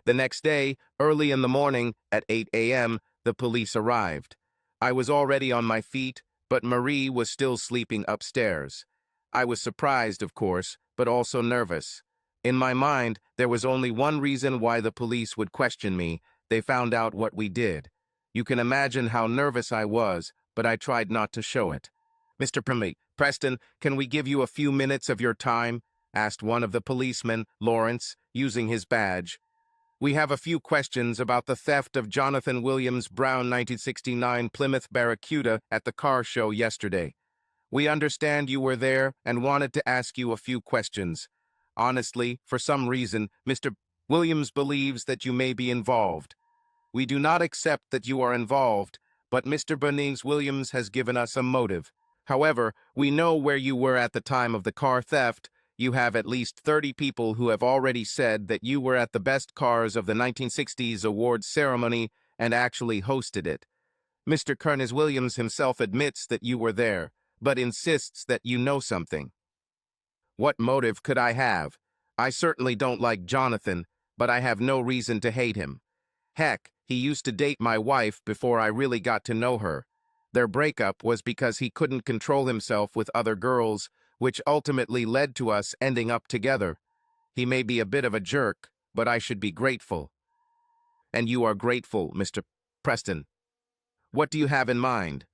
The next day, early in the morning, at 8 a.m., the police arrived. I was already on my feet, but Marie was still sleeping upstairs. I was surprised, of course, but also nervous. In my mind, there was only one reason why the police would question me. They found out what we did. You can imagine how nervous I was, but I tried not to show it. Mr. Preston, can we give you a few minutes of your time? Asked one of the policemen, Lawrence, using his badge. We have a few questions about the theft of Jonathan Williams' brown 1969 Plymouth Barracuda at the car show yesterday. We understand you were there and wanted to ask you a few questions. Honestly, for some reason, Mr. Williams believes that you may be involved. We do not accept that you are involved, but Mr. Bernings Williams has given us a motive. However, we know where you were at the time of the car theft. You have at least 30 people who have already said that you were at the Best Cars of the 1960s awards ceremony and actually hosted it. Mr. Kernes Williams himself admits that you were there, but insists that you know something. What motive could I have? I certainly don't like Jonathan, but I have no reason to hate him. Heck, he used to date my wife before I really got to know her. Their breakup was because he couldn't control himself with other girls, which ultimately led to us ending up together. He may be a bit of a jerk, but I should be grateful. And you are grateful, Mr. Preston. What do you have in mind?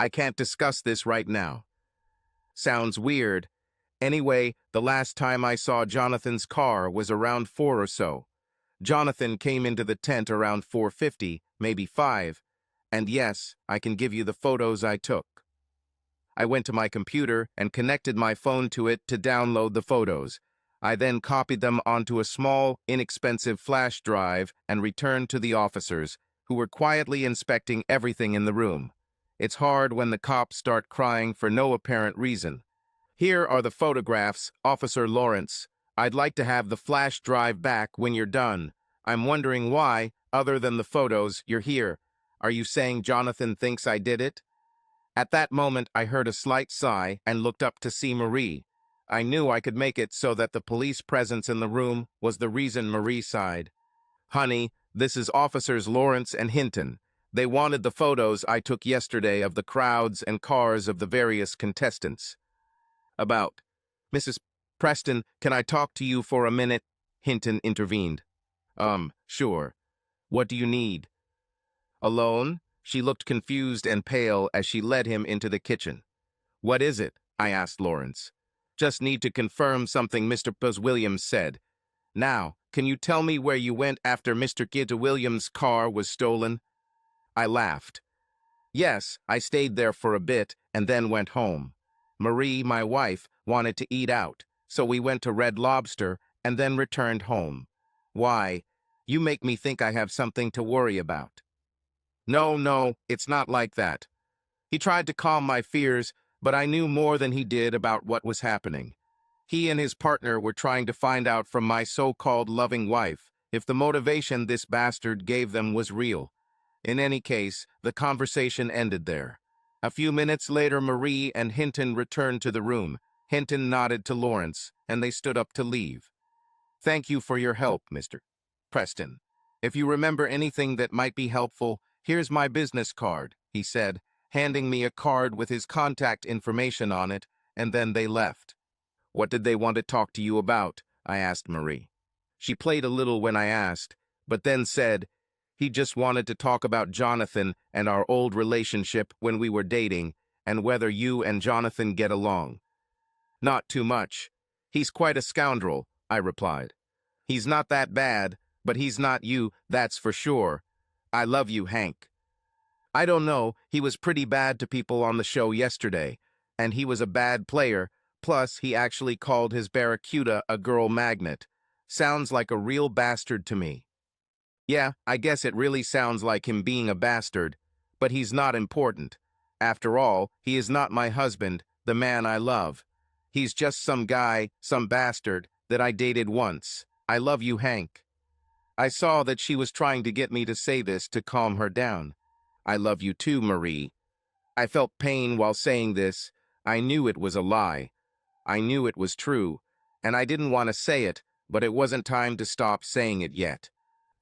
I can't discuss this right now. Sounds weird. Anyway, the last time I saw Jonathan's car was around 4 or so. Jonathan came into the tent around 4:50, maybe 5. And yes, I can give you the photos I took. I went to my computer and connected my phone to it to download the photos. I then copied them onto a small, inexpensive flash drive and returned to the officers, who were quietly inspecting everything in the room. It's hard when the cops start crying for no apparent reason. Here are the photographs, Officer Lawrence. I'd like to have the flash drive back when you're done. I'm wondering why, other than the photos, you're here. Are you saying Jonathan thinks I did it? At that moment, I heard a slight sigh and looked up to see Marie. I knew I could make it so that the police presence in the room was the reason Marie sighed. Honey, this is Officers Lawrence and Hinton. They wanted the photos I took yesterday of the crowds and cars of the various contestants. About. Mrs. Preston, can I talk to you for a minute? Hinton intervened. Sure. What do you need? Alone? She looked confused and pale as she led him into the kitchen. What is it? I asked Lawrence. Just need to confirm something Mr. Buzz Williams said. Now, can you tell me where you went after Mr. Gid Williams' car was stolen? I laughed. Yes, I stayed there for a bit and then went home. Marie, my wife, wanted to eat out, so we went to Red Lobster and then returned home. Why? You make me think I have something to worry about. No, it's not like that. He tried to calm my fears, but I knew more than he did about what was happening. He and his partner were trying to find out from my so-called loving wife if the motivation this bastard gave them was real. In any case, the conversation ended there. A few minutes later, Marie and Hinton returned to the room. Hinton nodded to Lawrence, and they stood up to leave. Thank you for your help, Mr. Preston. If you remember anything that might be helpful, here's my business card, he said, handing me a card with his contact information on it, and then they left. What did they want to talk to you about? I asked Marie. She played a little when I asked, but then said, he just wanted to talk about Jonathan and our old relationship when we were dating, and whether you and Jonathan get along. Not too much. He's quite a scoundrel, I replied. He's not that bad, but he's not you, that's for sure. I love you, Hank. I don't know, he was pretty bad to people on the show yesterday, and he was a bad player, plus he actually called his barracuda a girl magnet. Sounds like a real bastard to me. Yeah, I guess it really sounds like him being a bastard, but he's not important. After all, he is not my husband, the man I love. He's just some guy, some bastard, that I dated once. I love you, Hank. I saw that she was trying to get me to say this to calm her down. I love you too, Marie. I felt pain while saying this. I knew it was a lie. I knew it was true, and I didn't want to say it, but it wasn't time to stop saying it yet.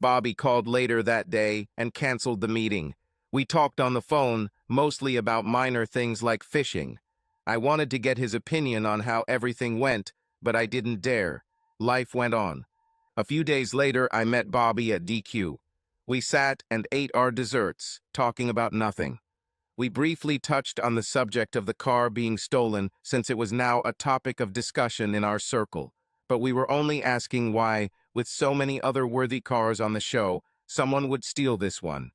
Bobby called later that day and canceled the meeting. We talked on the phone, mostly about minor things like fishing. I wanted to get his opinion on how everything went, but I didn't dare. Life went on. A few days later, I met Bobby at DQ. We sat and ate our desserts, talking about nothing. We briefly touched on the subject of the car being stolen since it was now a topic of discussion in our circle, but we were only asking why, with so many other worthy cars on the show, someone would steal this one.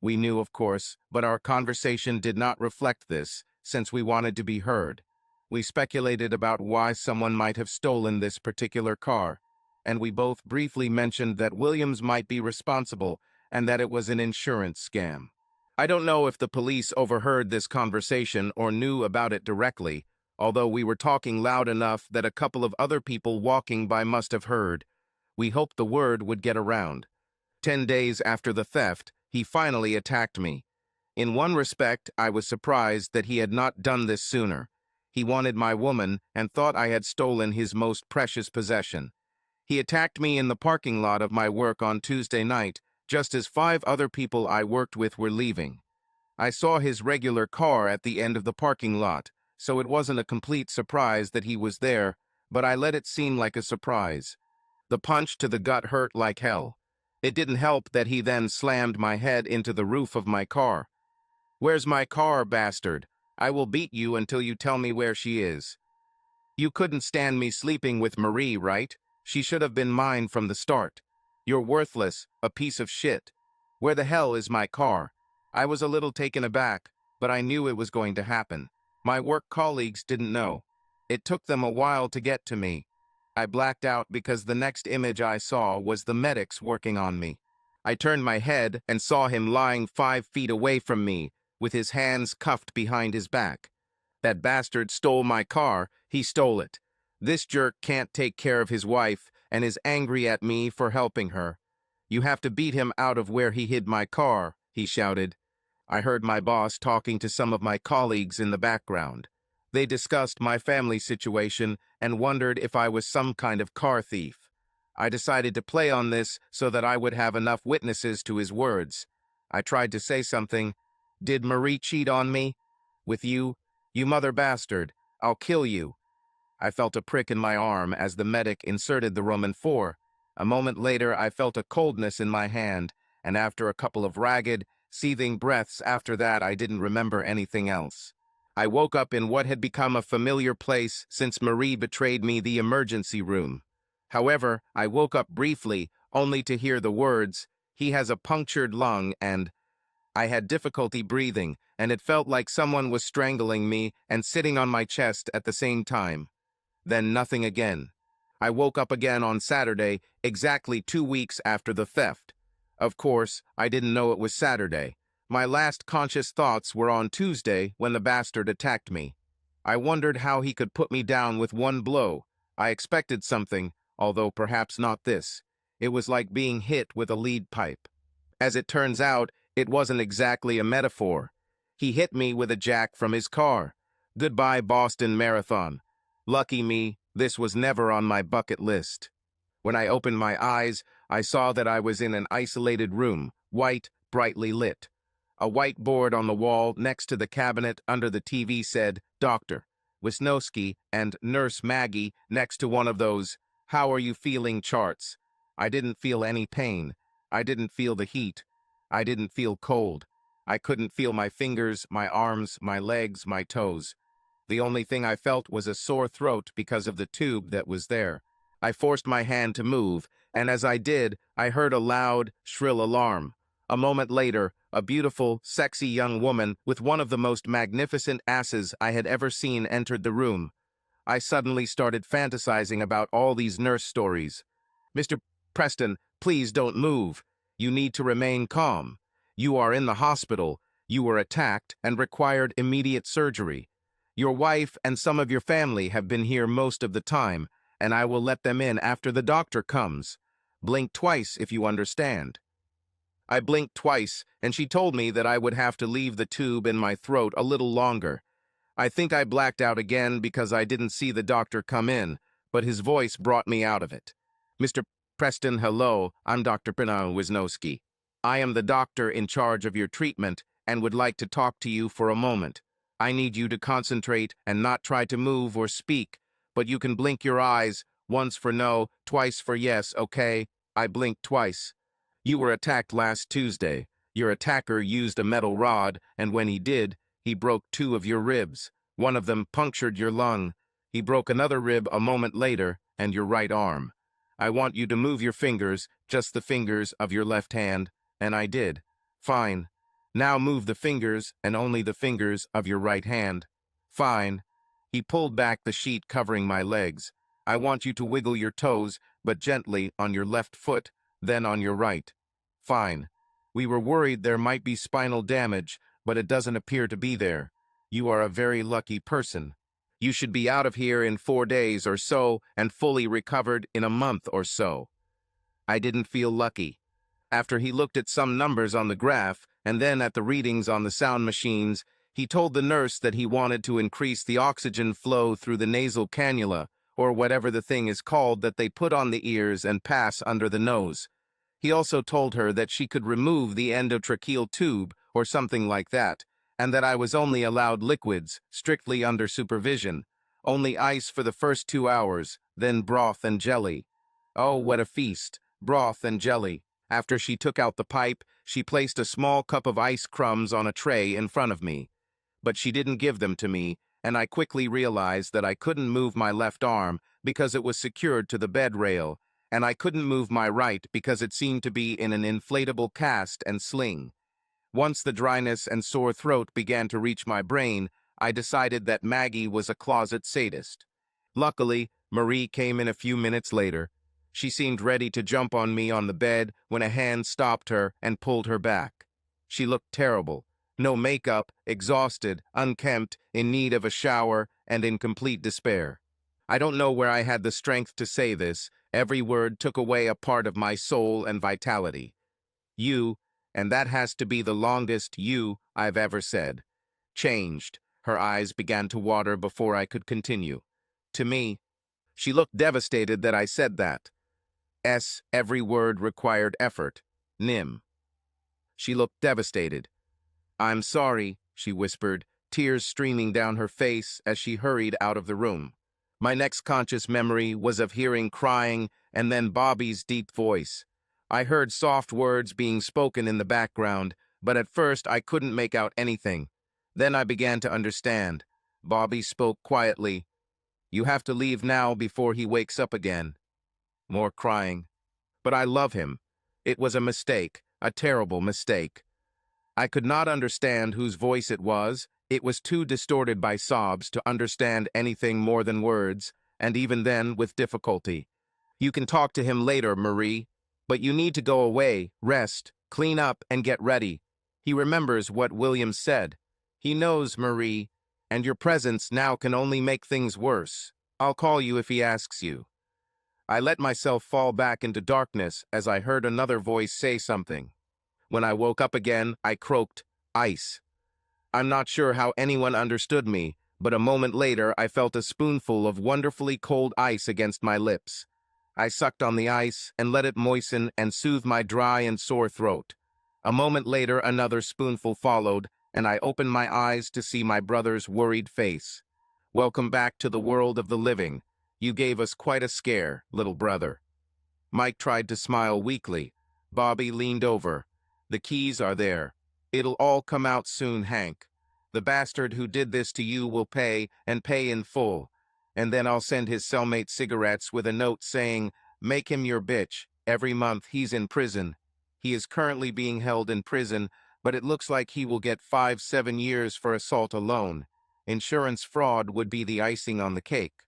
We knew, of course, but our conversation did not reflect this, since we wanted to be heard. We speculated about why someone might have stolen this particular car, and we both briefly mentioned that Williams might be responsible and that it was an insurance scam. I don't know if the police overheard this conversation or knew about it directly, although we were talking loud enough that a couple of other people walking by must have heard. We hoped the word would get around. 10 days after the theft, he finally attacked me. In one respect, I was surprised that he had not done this sooner. He wanted my woman and thought I had stolen his most precious possession. He attacked me in the parking lot of my work on Tuesday night, just as 5 other people I worked with were leaving. I saw his regular car at the end of the parking lot, so it wasn't a complete surprise that he was there, but I let it seem like a surprise. The punch to the gut hurt like hell. It didn't help that he then slammed my head into the roof of my car. Where's my car, bastard? I will beat you until you tell me where she is. You couldn't stand me sleeping with Marie, right? She should have been mine from the start. You're worthless, a piece of shit. Where the hell is my car? I was a little taken aback, but I knew it was going to happen. My work colleagues didn't know. It took them a while to get to me. I blacked out because the next image I saw was the medics working on me. I turned my head and saw him lying 5 feet away from me, with his hands cuffed behind his back. That bastard stole my car. He stole it. This jerk can't take care of his wife and is angry at me for helping her. You have to beat him out of where he hid my car, he shouted. I heard my boss talking to some of my colleagues in the background. They discussed my family situation and wondered if I was some kind of car thief. I decided to play on this so that I would have enough witnesses to his words. I tried to say something. Did Marie cheat on me? With you? You mother bastard. I'll kill you. I felt a prick in my arm as the medic inserted the Roman 4. A moment later, I felt a coldness in my hand, and after a couple of ragged, seething breaths after that, I didn't remember anything else. I woke up in what had become a familiar place since Marie betrayed me, the emergency room. However, I woke up briefly, only to hear the words, "He has a punctured lung," and I had difficulty breathing, and it felt like someone was strangling me and sitting on my chest at the same time. Then nothing again. I woke up again on Saturday, exactly 2 weeks after the theft. Of course, I didn't know it was Saturday. My last conscious thoughts were on Tuesday when the bastard attacked me. I wondered how he could put me down with one blow. I expected something, although perhaps not this. It was like being hit with a lead pipe. As it turns out, it wasn't exactly a metaphor. He hit me with a jack from his car. Goodbye, Boston Marathon. Lucky me, this was never on my bucket list. When I opened my eyes, I saw that I was in an isolated room, white, brightly lit. A white board on the wall next to the cabinet under the TV said, Dr. Wisnowski, and Nurse Maggie next to one of those, "How are you feeling?" charts. I didn't feel any pain. I didn't feel the heat. I didn't feel cold. I couldn't feel my fingers, my arms, my legs, my toes. The only thing I felt was a sore throat because of the tube that was there. I forced my hand to move, and as I did, I heard a loud, shrill alarm. A moment later, a beautiful, sexy young woman with one of the most magnificent asses I had ever seen entered the room. I suddenly started fantasizing about all these nurse stories. Mr. Preston, please don't move. You need to remain calm. You are in the hospital. You were attacked and required immediate surgery. Your wife and some of your family have been here most of the time, and I will let them in after the doctor comes. Blink twice if you understand. I blinked twice, and she told me that I would have to leave the tube in my throat a little longer. I think I blacked out again because I didn't see the doctor come in, but his voice brought me out of it. Mr. Preston, hello, I'm Dr. Pecan Wisnowski. I am the doctor in charge of your treatment and would like to talk to you for a moment. I need you to concentrate and not try to move or speak, but you can blink your eyes, once for no, twice for yes, okay? I blinked twice. You were attacked last Tuesday. Your attacker used a metal rod, and when he did, he broke 2 of your ribs. One of them punctured your lung. He broke another rib a moment later, and your right arm. I want you to move your fingers, just the fingers of your left hand, and I did. Fine. Now move the fingers, and only the fingers of your right hand. Fine. He pulled back the sheet covering my legs. I want you to wiggle your toes, but gently on your left foot, then on your right. Fine. We were worried there might be spinal damage, but it doesn't appear to be there. You are a very lucky person. You should be out of here in 4 days or so and fully recovered in a month or so. I didn't feel lucky. After he looked at some numbers on the graph and then at the readings on the sound machines, he told the nurse that he wanted to increase the oxygen flow through the nasal cannula, or whatever the thing is called that they put on the ears and pass under the nose. He also told her that she could remove the endotracheal tube or something like that, and that I was only allowed liquids, strictly under supervision. Only ice for the first 2 hours, then broth and jelly. Oh, what a feast! Broth and jelly. After she took out the pipe, she placed a small cup of ice crumbs on a tray in front of me. But she didn't give them to me, and I quickly realized that I couldn't move my left arm because it was secured to the bed rail, and I couldn't move my right because it seemed to be in an inflatable cast and sling. Once the dryness and sore throat began to reach my brain, I decided that Maggie was a closet sadist. Luckily, Marie came in a few minutes later. She seemed ready to jump on me on the bed when a hand stopped her and pulled her back. She looked terrible. No makeup, exhausted, unkempt, in need of a shower, and in complete despair. I don't know where I had the strength to say this. Every word took away a part of my soul and vitality. You, and that has to be the longest you I've ever said. Changed. Her eyes began to water before I could continue. To me, she looked devastated that I said that. Every word required effort. Nim. She looked devastated. I'm sorry, she whispered, tears streaming down her face as she hurried out of the room. My next conscious memory was of hearing crying and then Bobby's deep voice. I heard soft words being spoken in the background, but at first I couldn't make out anything. Then I began to understand. Bobby spoke quietly. You have to leave now before he wakes up again. More crying. But I love him. It was a mistake, a terrible mistake. I could not understand whose voice it was. It was too distorted by sobs to understand anything more than words, and even then with difficulty. You can talk to him later, Marie, but you need to go away, rest, clean up, and get ready. He remembers what William said. He knows, Marie, and your presence now can only make things worse. I'll call you if he asks you. I let myself fall back into darkness as I heard another voice say something. When I woke up again, I croaked, ice. I'm not sure how anyone understood me, but a moment later I felt a spoonful of wonderfully cold ice against my lips. I sucked on the ice and let it moisten and soothe my dry and sore throat. A moment later another spoonful followed, and I opened my eyes to see my brother's worried face. Welcome back to the world of the living. You gave us quite a scare, little brother. Mike tried to smile weakly. Bobby leaned over. The keys are there. It'll all come out soon, Hank. The bastard who did this to you will pay, and pay in full. And then I'll send his cellmate cigarettes with a note saying, make him your bitch. Every month he's in prison. He is currently being held in prison, but it looks like he will get 7 years for assault alone. Insurance fraud would be the icing on the cake.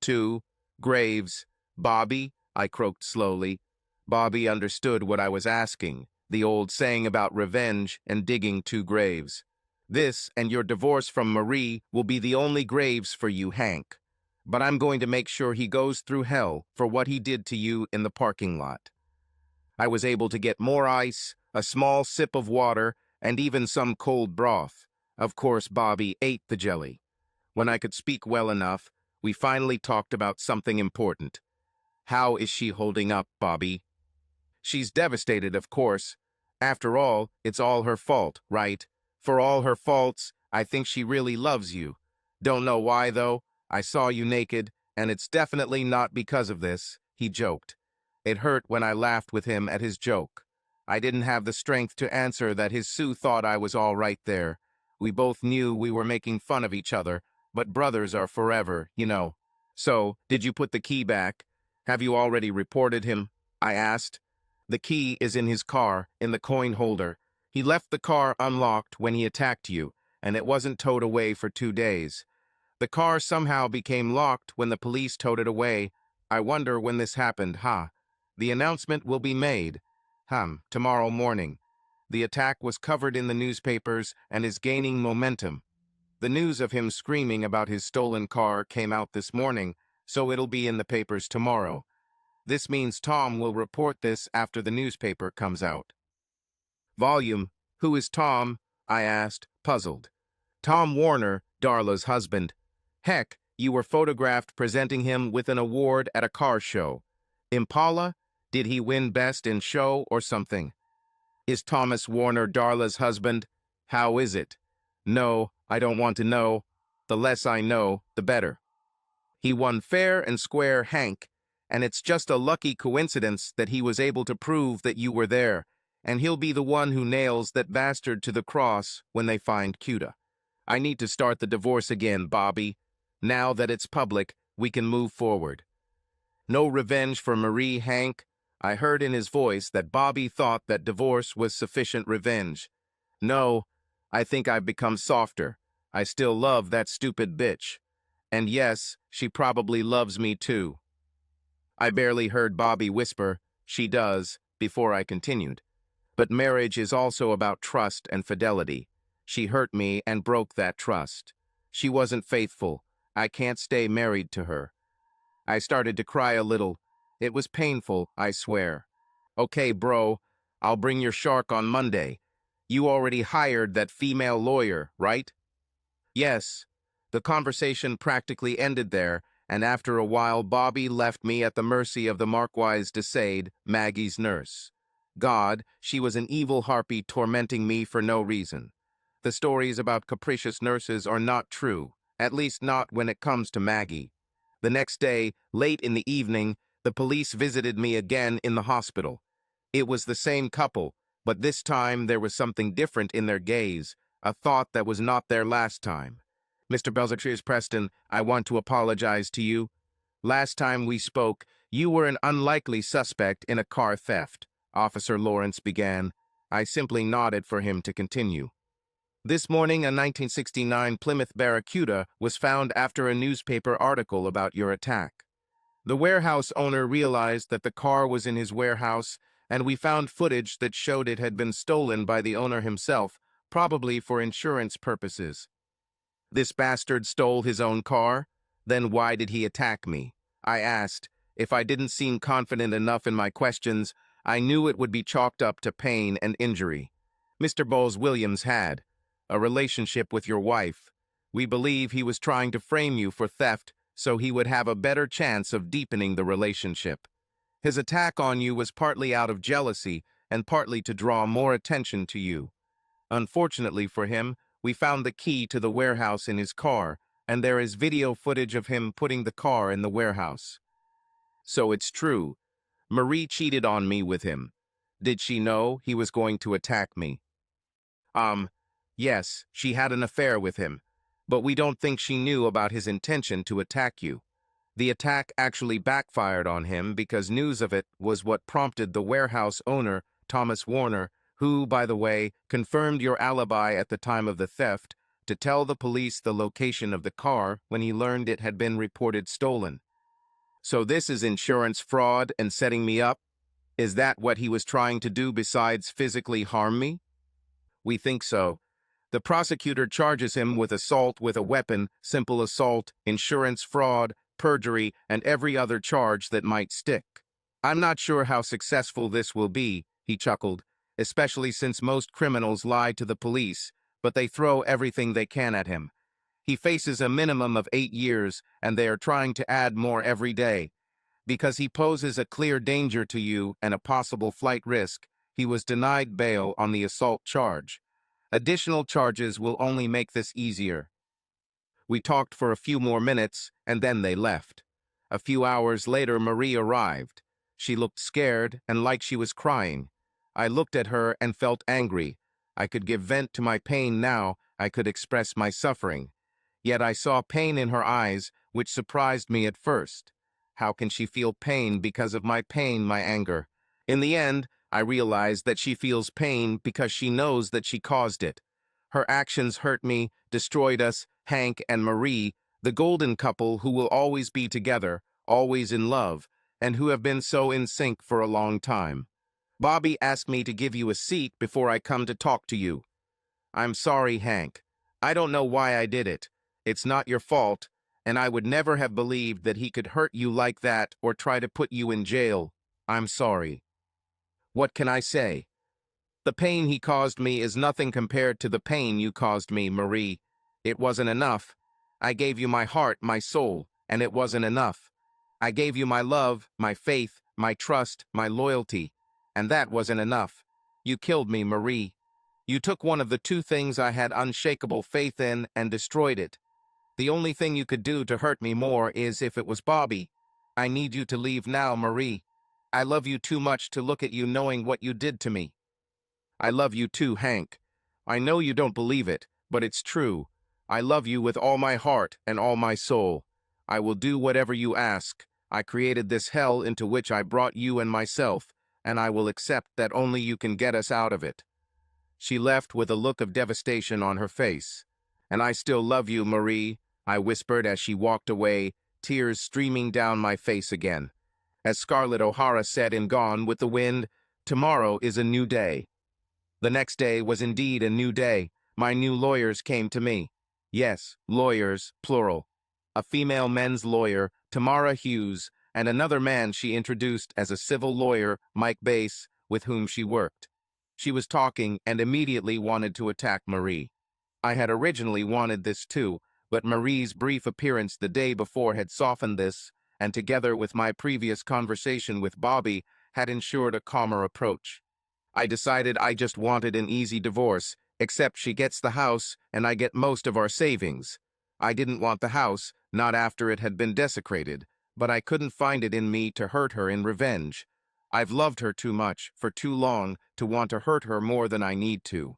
2. Graves. Bobby, I croaked slowly. Bobby understood what I was asking. The old saying about revenge and digging 2 graves. This and your divorce from Marie will be the only graves for you, Hank. But I'm going to make sure he goes through hell for what he did to you in the parking lot. I was able to get more ice, a small sip of water, and even some cold broth. Of course, Bobby ate the jelly. When I could speak well enough, we finally talked about something important. How is she holding up, Bobby? She's devastated, of course. After all, it's all her fault, right? For all her faults, I think she really loves you. Don't know why, though. I saw you naked, and it's definitely not because of this, he joked. It hurt when I laughed with him at his joke. I didn't have the strength to answer that his Sue thought I was all right there. We both knew we were making fun of each other, but brothers are forever, you know. So, did you put the key back? Have you already reported him? I asked. The key is in his car, in the coin holder. He left the car unlocked when he attacked you, and it wasn't towed away for 2 days. The car somehow became locked when the police towed it away. I wonder when this happened, huh? The announcement will be made. Tomorrow morning. The attack was covered in the newspapers and is gaining momentum. The news of him screaming about his stolen car came out this morning, so it'll be in the papers tomorrow. This means Tom will report this after the newspaper comes out. Volume, who is Tom? I asked, puzzled. Tom Warner, Darla's husband. Heck, you were photographed presenting him with an award at a car show. Impala? Did he win best in show or something? Is Thomas Warner Darla's husband? How is it? No, I don't want to know. The less I know, the better. He won fair and square, Hank, and it's just a lucky coincidence that he was able to prove that you were there, and he'll be the one who nails that bastard to the cross when they find Cuda. I need to start the divorce again, Bobby. Now that it's public, we can move forward. No revenge for Marie, Hank. I heard in his voice that Bobby thought that divorce was sufficient revenge. No, I think I've become softer. I still love that stupid bitch. And yes, she probably loves me too. I barely heard Bobby whisper, she does, before I continued. But marriage is also about trust and fidelity. She hurt me and broke that trust. She wasn't faithful. I can't stay married to her. I started to cry a little. It was painful, I swear. Okay, bro, I'll bring your shark on Monday. You already hired that female lawyer, right? Yes. The conversation practically ended there, and after a while Bobby left me at the mercy of the Marquise de Sade, Maggie's nurse. God, she was an evil harpy tormenting me for no reason. The stories about capricious nurses are not true, at least not when it comes to Maggie. The next day, late in the evening, the police visited me again in the hospital. It was the same couple, but this time there was something different in their gaze, a thought that was not there last time. Mr. Belzatrius Preston, I want to apologize to you. Last time we spoke, you were an unlikely suspect in a car theft, Officer Lawrence began. I simply nodded for him to continue. This morning, a 1969 Plymouth Barracuda was found after a newspaper article about your attack. The warehouse owner realized that the car was in his warehouse, and we found footage that showed it had been stolen by the owner himself, probably for insurance purposes. This bastard stole his own car? Then why did he attack me? I asked. If I didn't seem confident enough in my questions, I knew it would be chalked up to pain and injury. Mr. Bowles-Williams had a relationship with your wife. We believe he was trying to frame you for theft so he would have a better chance of deepening the relationship. His attack on you was partly out of jealousy and partly to draw more attention to you. Unfortunately for him, we found the key to the warehouse in his car, and there is video footage of him putting the car in the warehouse. So it's true. Marie cheated on me with him. Did she know he was going to attack me? Yes, she had an affair with him, but we don't think she knew about his intention to attack you. The attack actually backfired on him because news of it was what prompted the warehouse owner, Thomas Warner, who, by the way, confirmed your alibi at the time of the theft, to tell the police the location of the car when he learned it had been reported stolen. So this is insurance fraud and setting me up? Is that what he was trying to do besides physically harm me? We think so. The prosecutor charges him with assault with a weapon, simple assault, insurance fraud, perjury, and every other charge that might stick. I'm not sure how successful this will be, he chuckled, especially since most criminals lie to the police, but they throw everything they can at him. He faces a minimum of 8 years, and they are trying to add more every day. Because he poses a clear danger to you and a possible flight risk, he was denied bail on the assault charge. Additional charges will only make this easier. We talked for a few more minutes, and then they left. A few hours later, Marie arrived. She looked scared and like she was crying. I looked at her and felt angry. I could give vent to my pain now, I could express my suffering. Yet I saw pain in her eyes, which surprised me at first. How can she feel pain because of my pain, my anger? In the end, I realized that she feels pain because she knows that she caused it. Her actions hurt me, destroyed us, Hank and Marie, the golden couple who will always be together, always in love, and who have been so in sync for a long time. Bobby asked me to give you a seat before I come to talk to you. I'm sorry, Hank. I don't know why I did it. It's not your fault, and I would never have believed that he could hurt you like that or try to put you in jail. I'm sorry. What can I say? The pain he caused me is nothing compared to the pain you caused me, Marie. It wasn't enough. I gave you my heart, my soul, and it wasn't enough. I gave you my love, my faith, my trust, my loyalty, and that wasn't enough. You killed me, Marie. You took one of the two things I had unshakable faith in and destroyed it. The only thing you could do to hurt me more is if it was Bobby. I need you to leave now, Marie. I love you too much to look at you knowing what you did to me. I love you too, Hank. I know you don't believe it, but it's true. I love you with all my heart and all my soul. I will do whatever you ask. I created this hell into which I brought you and myself, and I will accept that only you can get us out of it. She left with a look of devastation on her face. And I still love you, Marie, I whispered as she walked away, tears streaming down my face again. As Scarlett O'Hara said in Gone with the Wind, tomorrow is a new day. The next day was indeed a new day. My new lawyers came to me. Yes, lawyers, plural. A female men's lawyer, Tamara Hughes, and another man she introduced as a civil lawyer, Mike Bass, with whom she worked. She was talking and immediately wanted to attack Marie. I had originally wanted this too, but Marie's brief appearance the day before had softened this, and together with my previous conversation with Bobby, had ensured a calmer approach. I decided I just wanted an easy divorce, except she gets the house and I get most of our savings. I didn't want the house, not after it had been desecrated, but I couldn't find it in me to hurt her in revenge. I've loved her too much, for too long, to want to hurt her more than I need to.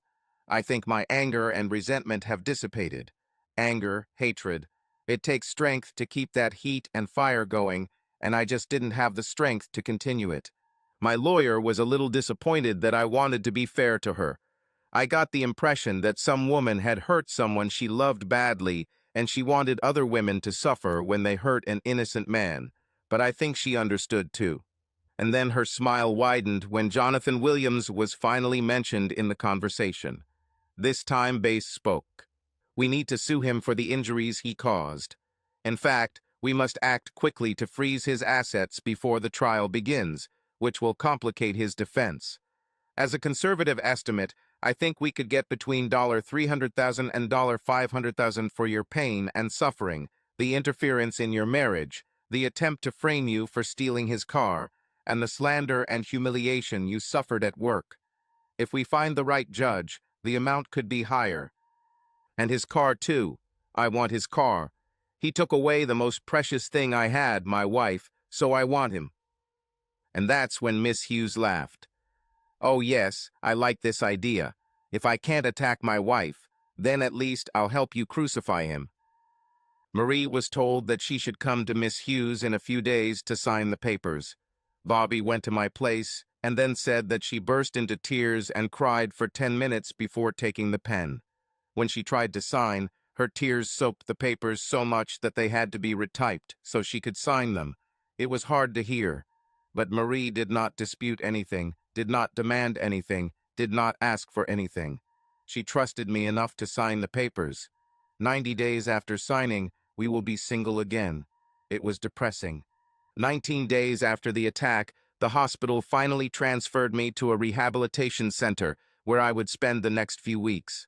I think my anger and resentment have dissipated. Anger, hatred. It takes strength to keep that heat and fire going, and I just didn't have the strength to continue it. My lawyer was a little disappointed that I wanted to be fair to her. I got the impression that some woman had hurt someone she loved badly, and she wanted other women to suffer when they hurt an innocent man. But I think she understood too. And then her smile widened when Jonathan Williams was finally mentioned in the conversation. This time Bass spoke. We need to sue him for the injuries he caused. In fact, we must act quickly to freeze his assets before the trial begins, which will complicate his defense. As a conservative estimate, I think we could get between $300,000 and $500,000 for your pain and suffering, the interference in your marriage, the attempt to frame you for stealing his car, and the slander and humiliation you suffered at work. If we find the right judge, the amount could be higher. And his car, too. I want his car. He took away the most precious thing I had, my wife, so I want him. And that's when Miss Hughes laughed. Oh yes, I like this idea. If I can't attack my wife, then at least I'll help you crucify him. Marie was told that she should come to Miss Hughes in a few days to sign the papers. Bobby went to my place and then said that she burst into tears and cried for 10 minutes before taking the pen. When she tried to sign, her tears soaked the papers so much that they had to be retyped so she could sign them. It was hard to hear. But Marie did not dispute anything, did not demand anything, did not ask for anything. She trusted me enough to sign the papers. 90 days after signing, we will be single again. It was depressing. 19 days after the attack, the hospital finally transferred me to a rehabilitation center where I would spend the next few weeks.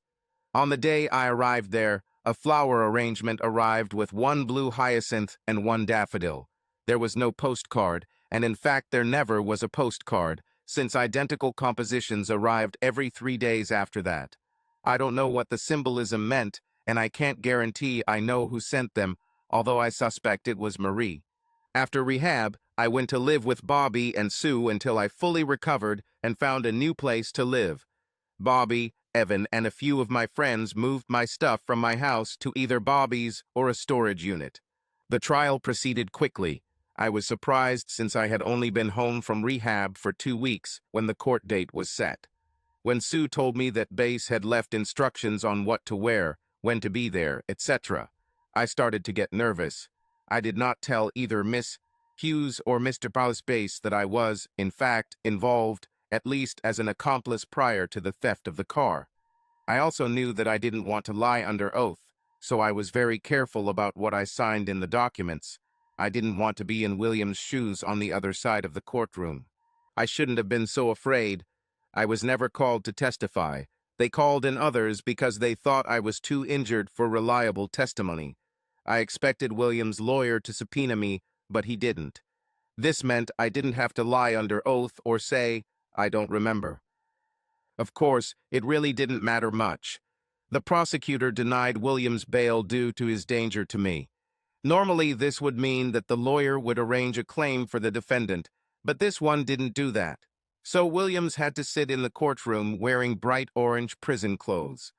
On the day I arrived there, a flower arrangement arrived with one blue hyacinth and one daffodil. There was no postcard, and in fact there never was a postcard, since identical compositions arrived every 3 days after that. I don't know what the symbolism meant, and I can't guarantee I know who sent them, although I suspect it was Marie. After rehab, I went to live with Bobby and Sue until I fully recovered and found a new place to live. Bobby, Evan, and a few of my friends moved my stuff from my house to either Bobby's or a storage unit. The trial proceeded quickly. I was surprised since I had only been home from rehab for 2 weeks when the court date was set. When Sue told me that Bass had left instructions on what to wear, when to be there, etc., I started to get nervous. I did not tell either Miss Hughes or Mr. Bass that I was, in fact, involved, at least as an accomplice prior to the theft of the car. I also knew that I didn't want to lie under oath, so I was very careful about what I signed in the documents. I didn't want to be in William's shoes on the other side of the courtroom. I shouldn't have been so afraid. I was never called to testify. They called in others because they thought I was too injured for reliable testimony. I expected William's lawyer to subpoena me, but he didn't. This meant I didn't have to lie under oath or say, I don't remember. Of course, it really didn't matter much. The prosecutor denied William's bail due to his danger to me. Normally, this would mean that the lawyer would arrange a claim for the defendant, but this one didn't do that. So Williams had to sit in the courtroom wearing bright orange prison clothes.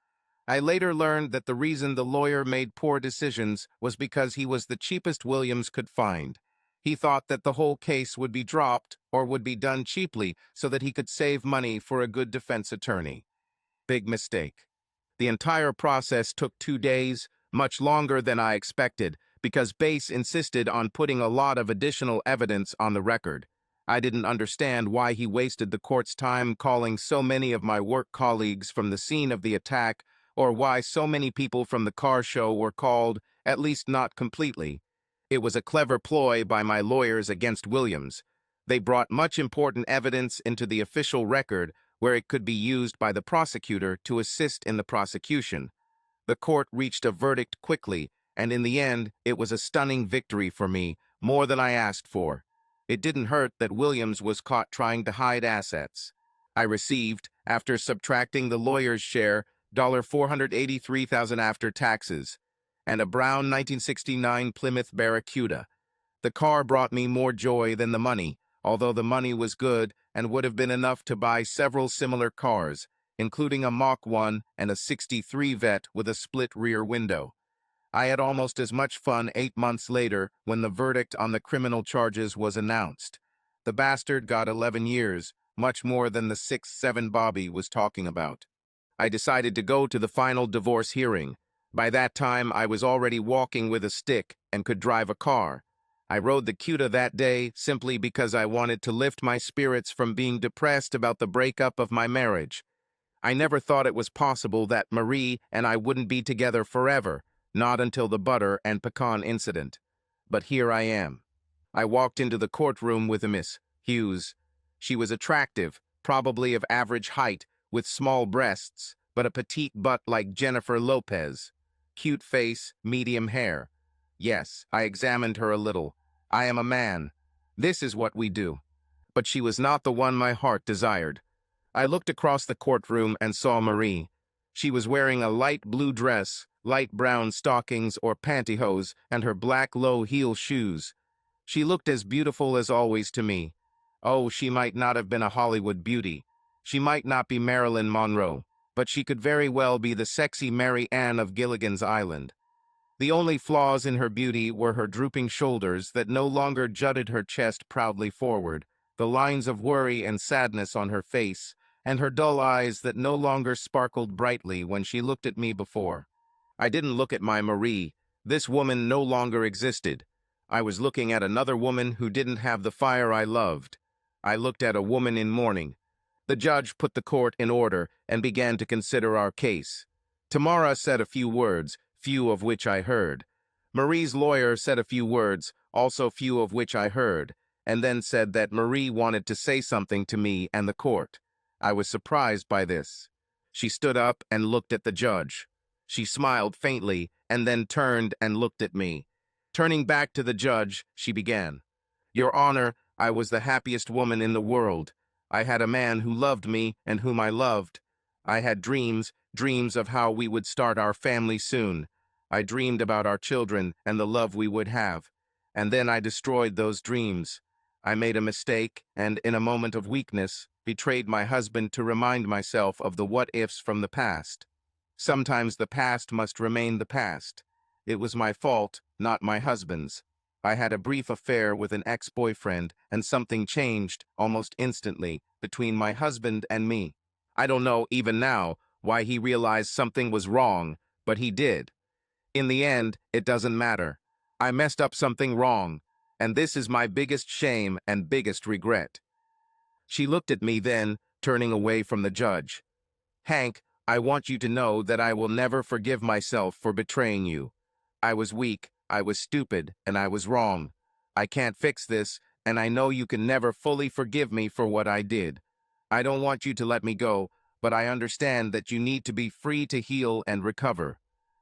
I later learned that the reason the lawyer made poor decisions was because he was the cheapest Williams could find. He thought that the whole case would be dropped or would be done cheaply so that he could save money for a good defense attorney. Big mistake. The entire process took 2 days, much longer than I expected, because Bass insisted on putting a lot of additional evidence on the record. I didn't understand why he wasted the court's time calling so many of my work colleagues from the scene of the attack, or why so many people from the car show were called, at least not completely. It was a clever ploy by my lawyers against Williams. They brought much important evidence into the official record where it could be used by the prosecutor to assist in the prosecution. The court reached a verdict quickly, and in the end, it was a stunning victory for me, more than I asked for. It didn't hurt that Williams was caught trying to hide assets. I received, after subtracting the lawyer's share, $483,000 after taxes, and a brown 1969 Plymouth Barracuda. The car brought me more joy than the money, although the money was good and would have been enough to buy several similar cars, including a Mach 1 and a '63 Vet with a split rear window. I had almost as much fun 8 months later when the verdict on the criminal charges was announced. The bastard got 11 years, much more than the 6-7 Bobby was talking about. I decided to go to the final divorce hearing. By that time, I was already walking with a stick and could drive a car. I rode the Cuda that day simply because I wanted to lift my spirits from being depressed about the breakup of my marriage. I never thought it was possible that Marie and I wouldn't be together forever, not until the butter and pecan incident. But here I am. I walked into the courtroom with a Miss Hughes. She was attractive, probably of average height, with small breasts, but a petite butt like Jennifer Lopez. Cute face, medium hair. Yes, I examined her a little. I am a man. This is what we do. But she was not the one my heart desired. I looked across the courtroom and saw Marie. She was wearing a light blue dress, light brown stockings or pantyhose, and her black low-heel shoes. She looked as beautiful as always to me. Oh, she might not have been a Hollywood beauty. She might not be Marilyn Monroe, but she could very well be the sexy Mary Ann of Gilligan's Island. The only flaws in her beauty were her drooping shoulders that no longer jutted her chest proudly forward, the lines of worry and sadness on her face, and her dull eyes that no longer sparkled brightly when she looked at me before. I didn't look at my Marie. This woman no longer existed. I was looking at another woman who didn't have the fire I loved. I looked at a woman in mourning. The judge put the court in order and began to consider our case. Tamara said a few words, few of which I heard. Marie's lawyer said a few words, also few of which I heard, and then said that Marie wanted to say something to me and the court. I was surprised by this. She stood up and looked at the judge. She smiled faintly and then turned and looked at me. Turning back to the judge, she began. Your Honor, I was the happiest woman in the world. I had a man who loved me and whom I loved. I had dreams of how we would start our family soon. I dreamed about our children and the love we would have. And then I destroyed those dreams. I made a mistake and, in a moment of weakness, betrayed my husband to remind myself of the what-ifs from the past. Sometimes the past must remain the past. It was my fault, not my husband's. I had a brief affair with an ex-boyfriend, and something changed, almost instantly, between my husband and me. I don't know, even now, why he realized something was wrong, but he did. In the end, it doesn't matter. I messed up something wrong, and this is my biggest shame and biggest regret. She looked at me then, turning away from the judge. Hank, I want you to know that I will never forgive myself for betraying you. I was weak, I was stupid, and I was wrong. I can't fix this, and I know you can never fully forgive me for what I did. I don't want you to let me go, but I understand that you need to be free to heal and recover.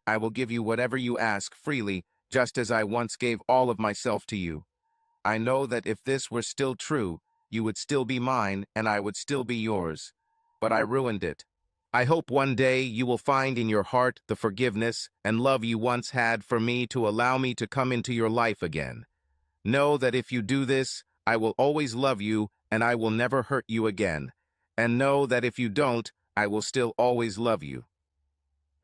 I will give you whatever you ask freely, just as I once gave all of myself to you. I know that if this were still true, you would still be mine and I would still be yours. But I ruined it. I hope one day you will find in your heart the forgiveness and love you once had for me to allow me to come into your life again. Know that if you do this, I will always love you and I will never hurt you again. And know that if you don't, I will still always love you.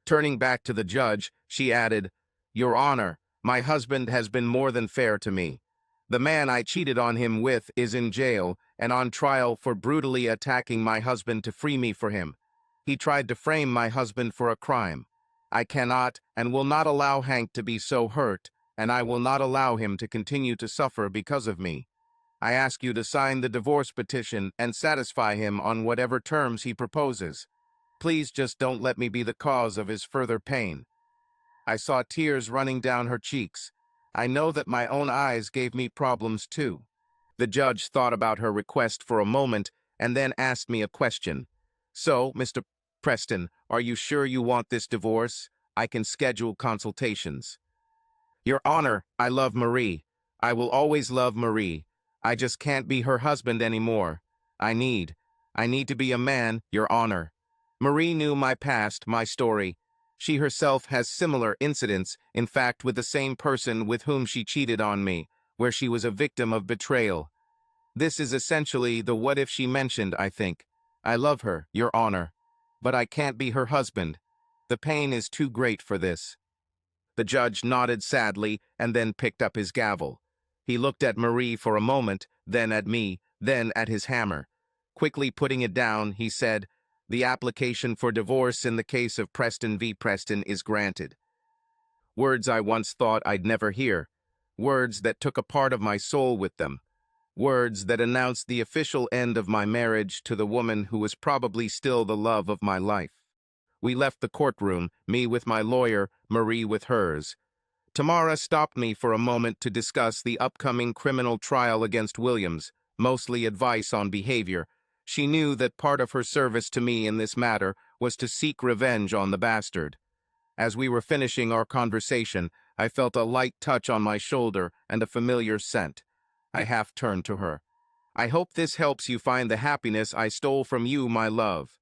Turning back to the judge, she added, Your Honor, my husband has been more than fair to me. The man I cheated on him with is in jail and on trial for brutally attacking my husband to free me for him. He tried to frame my husband for a crime. I cannot and will not allow Hank to be so hurt, and I will not allow him to continue to suffer because of me. I ask you to sign the divorce petition and satisfy him on whatever terms he proposes. Please just don't let me be the cause of his further pain." I saw tears running down her cheeks. I know that my own eyes gave me problems too. The judge thought about her request for a moment and then asked me a question. "So, Mr. Preston, are you sure you want this divorce? I can schedule consultations." "Your Honor, I love Marie. I will always love Marie. I just can't be her husband anymore. I need to be a man, Your Honor. Marie knew my past, my story. She herself has similar incidents, in fact with the same person with whom she cheated on me, where she was a victim of betrayal. This is essentially the what if she mentioned, I think. I love her, Your Honor. But I can't be her husband. The pain is too great for this." The judge nodded sadly and then picked up his gavel. He looked at Marie for a moment, then at me, then at his hammer. Quickly putting it down, he said, "The application for divorce in the case of Preston v. Preston is granted." Words I once thought I'd never hear. Words that took a part of my soul with them. Words that announced the official end of my marriage to the woman who was probably still the love of my life. We left the courtroom, me with my lawyer, Marie with hers. Tamara stopped me for a moment to discuss the upcoming criminal trial against Williams, mostly advice on behavior. She knew that part of her service to me in this matter was to seek revenge on the bastard. As we were finishing our conversation, I felt a light touch on my shoulder and a familiar scent. I half turned to her. "I hope this helps you find the happiness I stole from you, my love."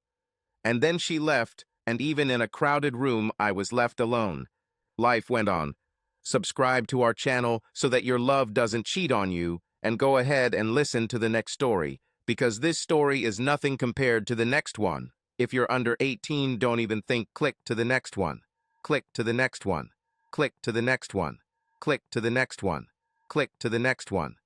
And then she left, and even in a crowded room, I was left alone. Life went on. Subscribe to our channel so that your love doesn't cheat on you, and go ahead and listen to the next story, because this story is nothing compared to the next one. If you're under 18, don't even think. Click to the next one. Click to the next one. Click to the next one. Click to the next one. Click to the next one.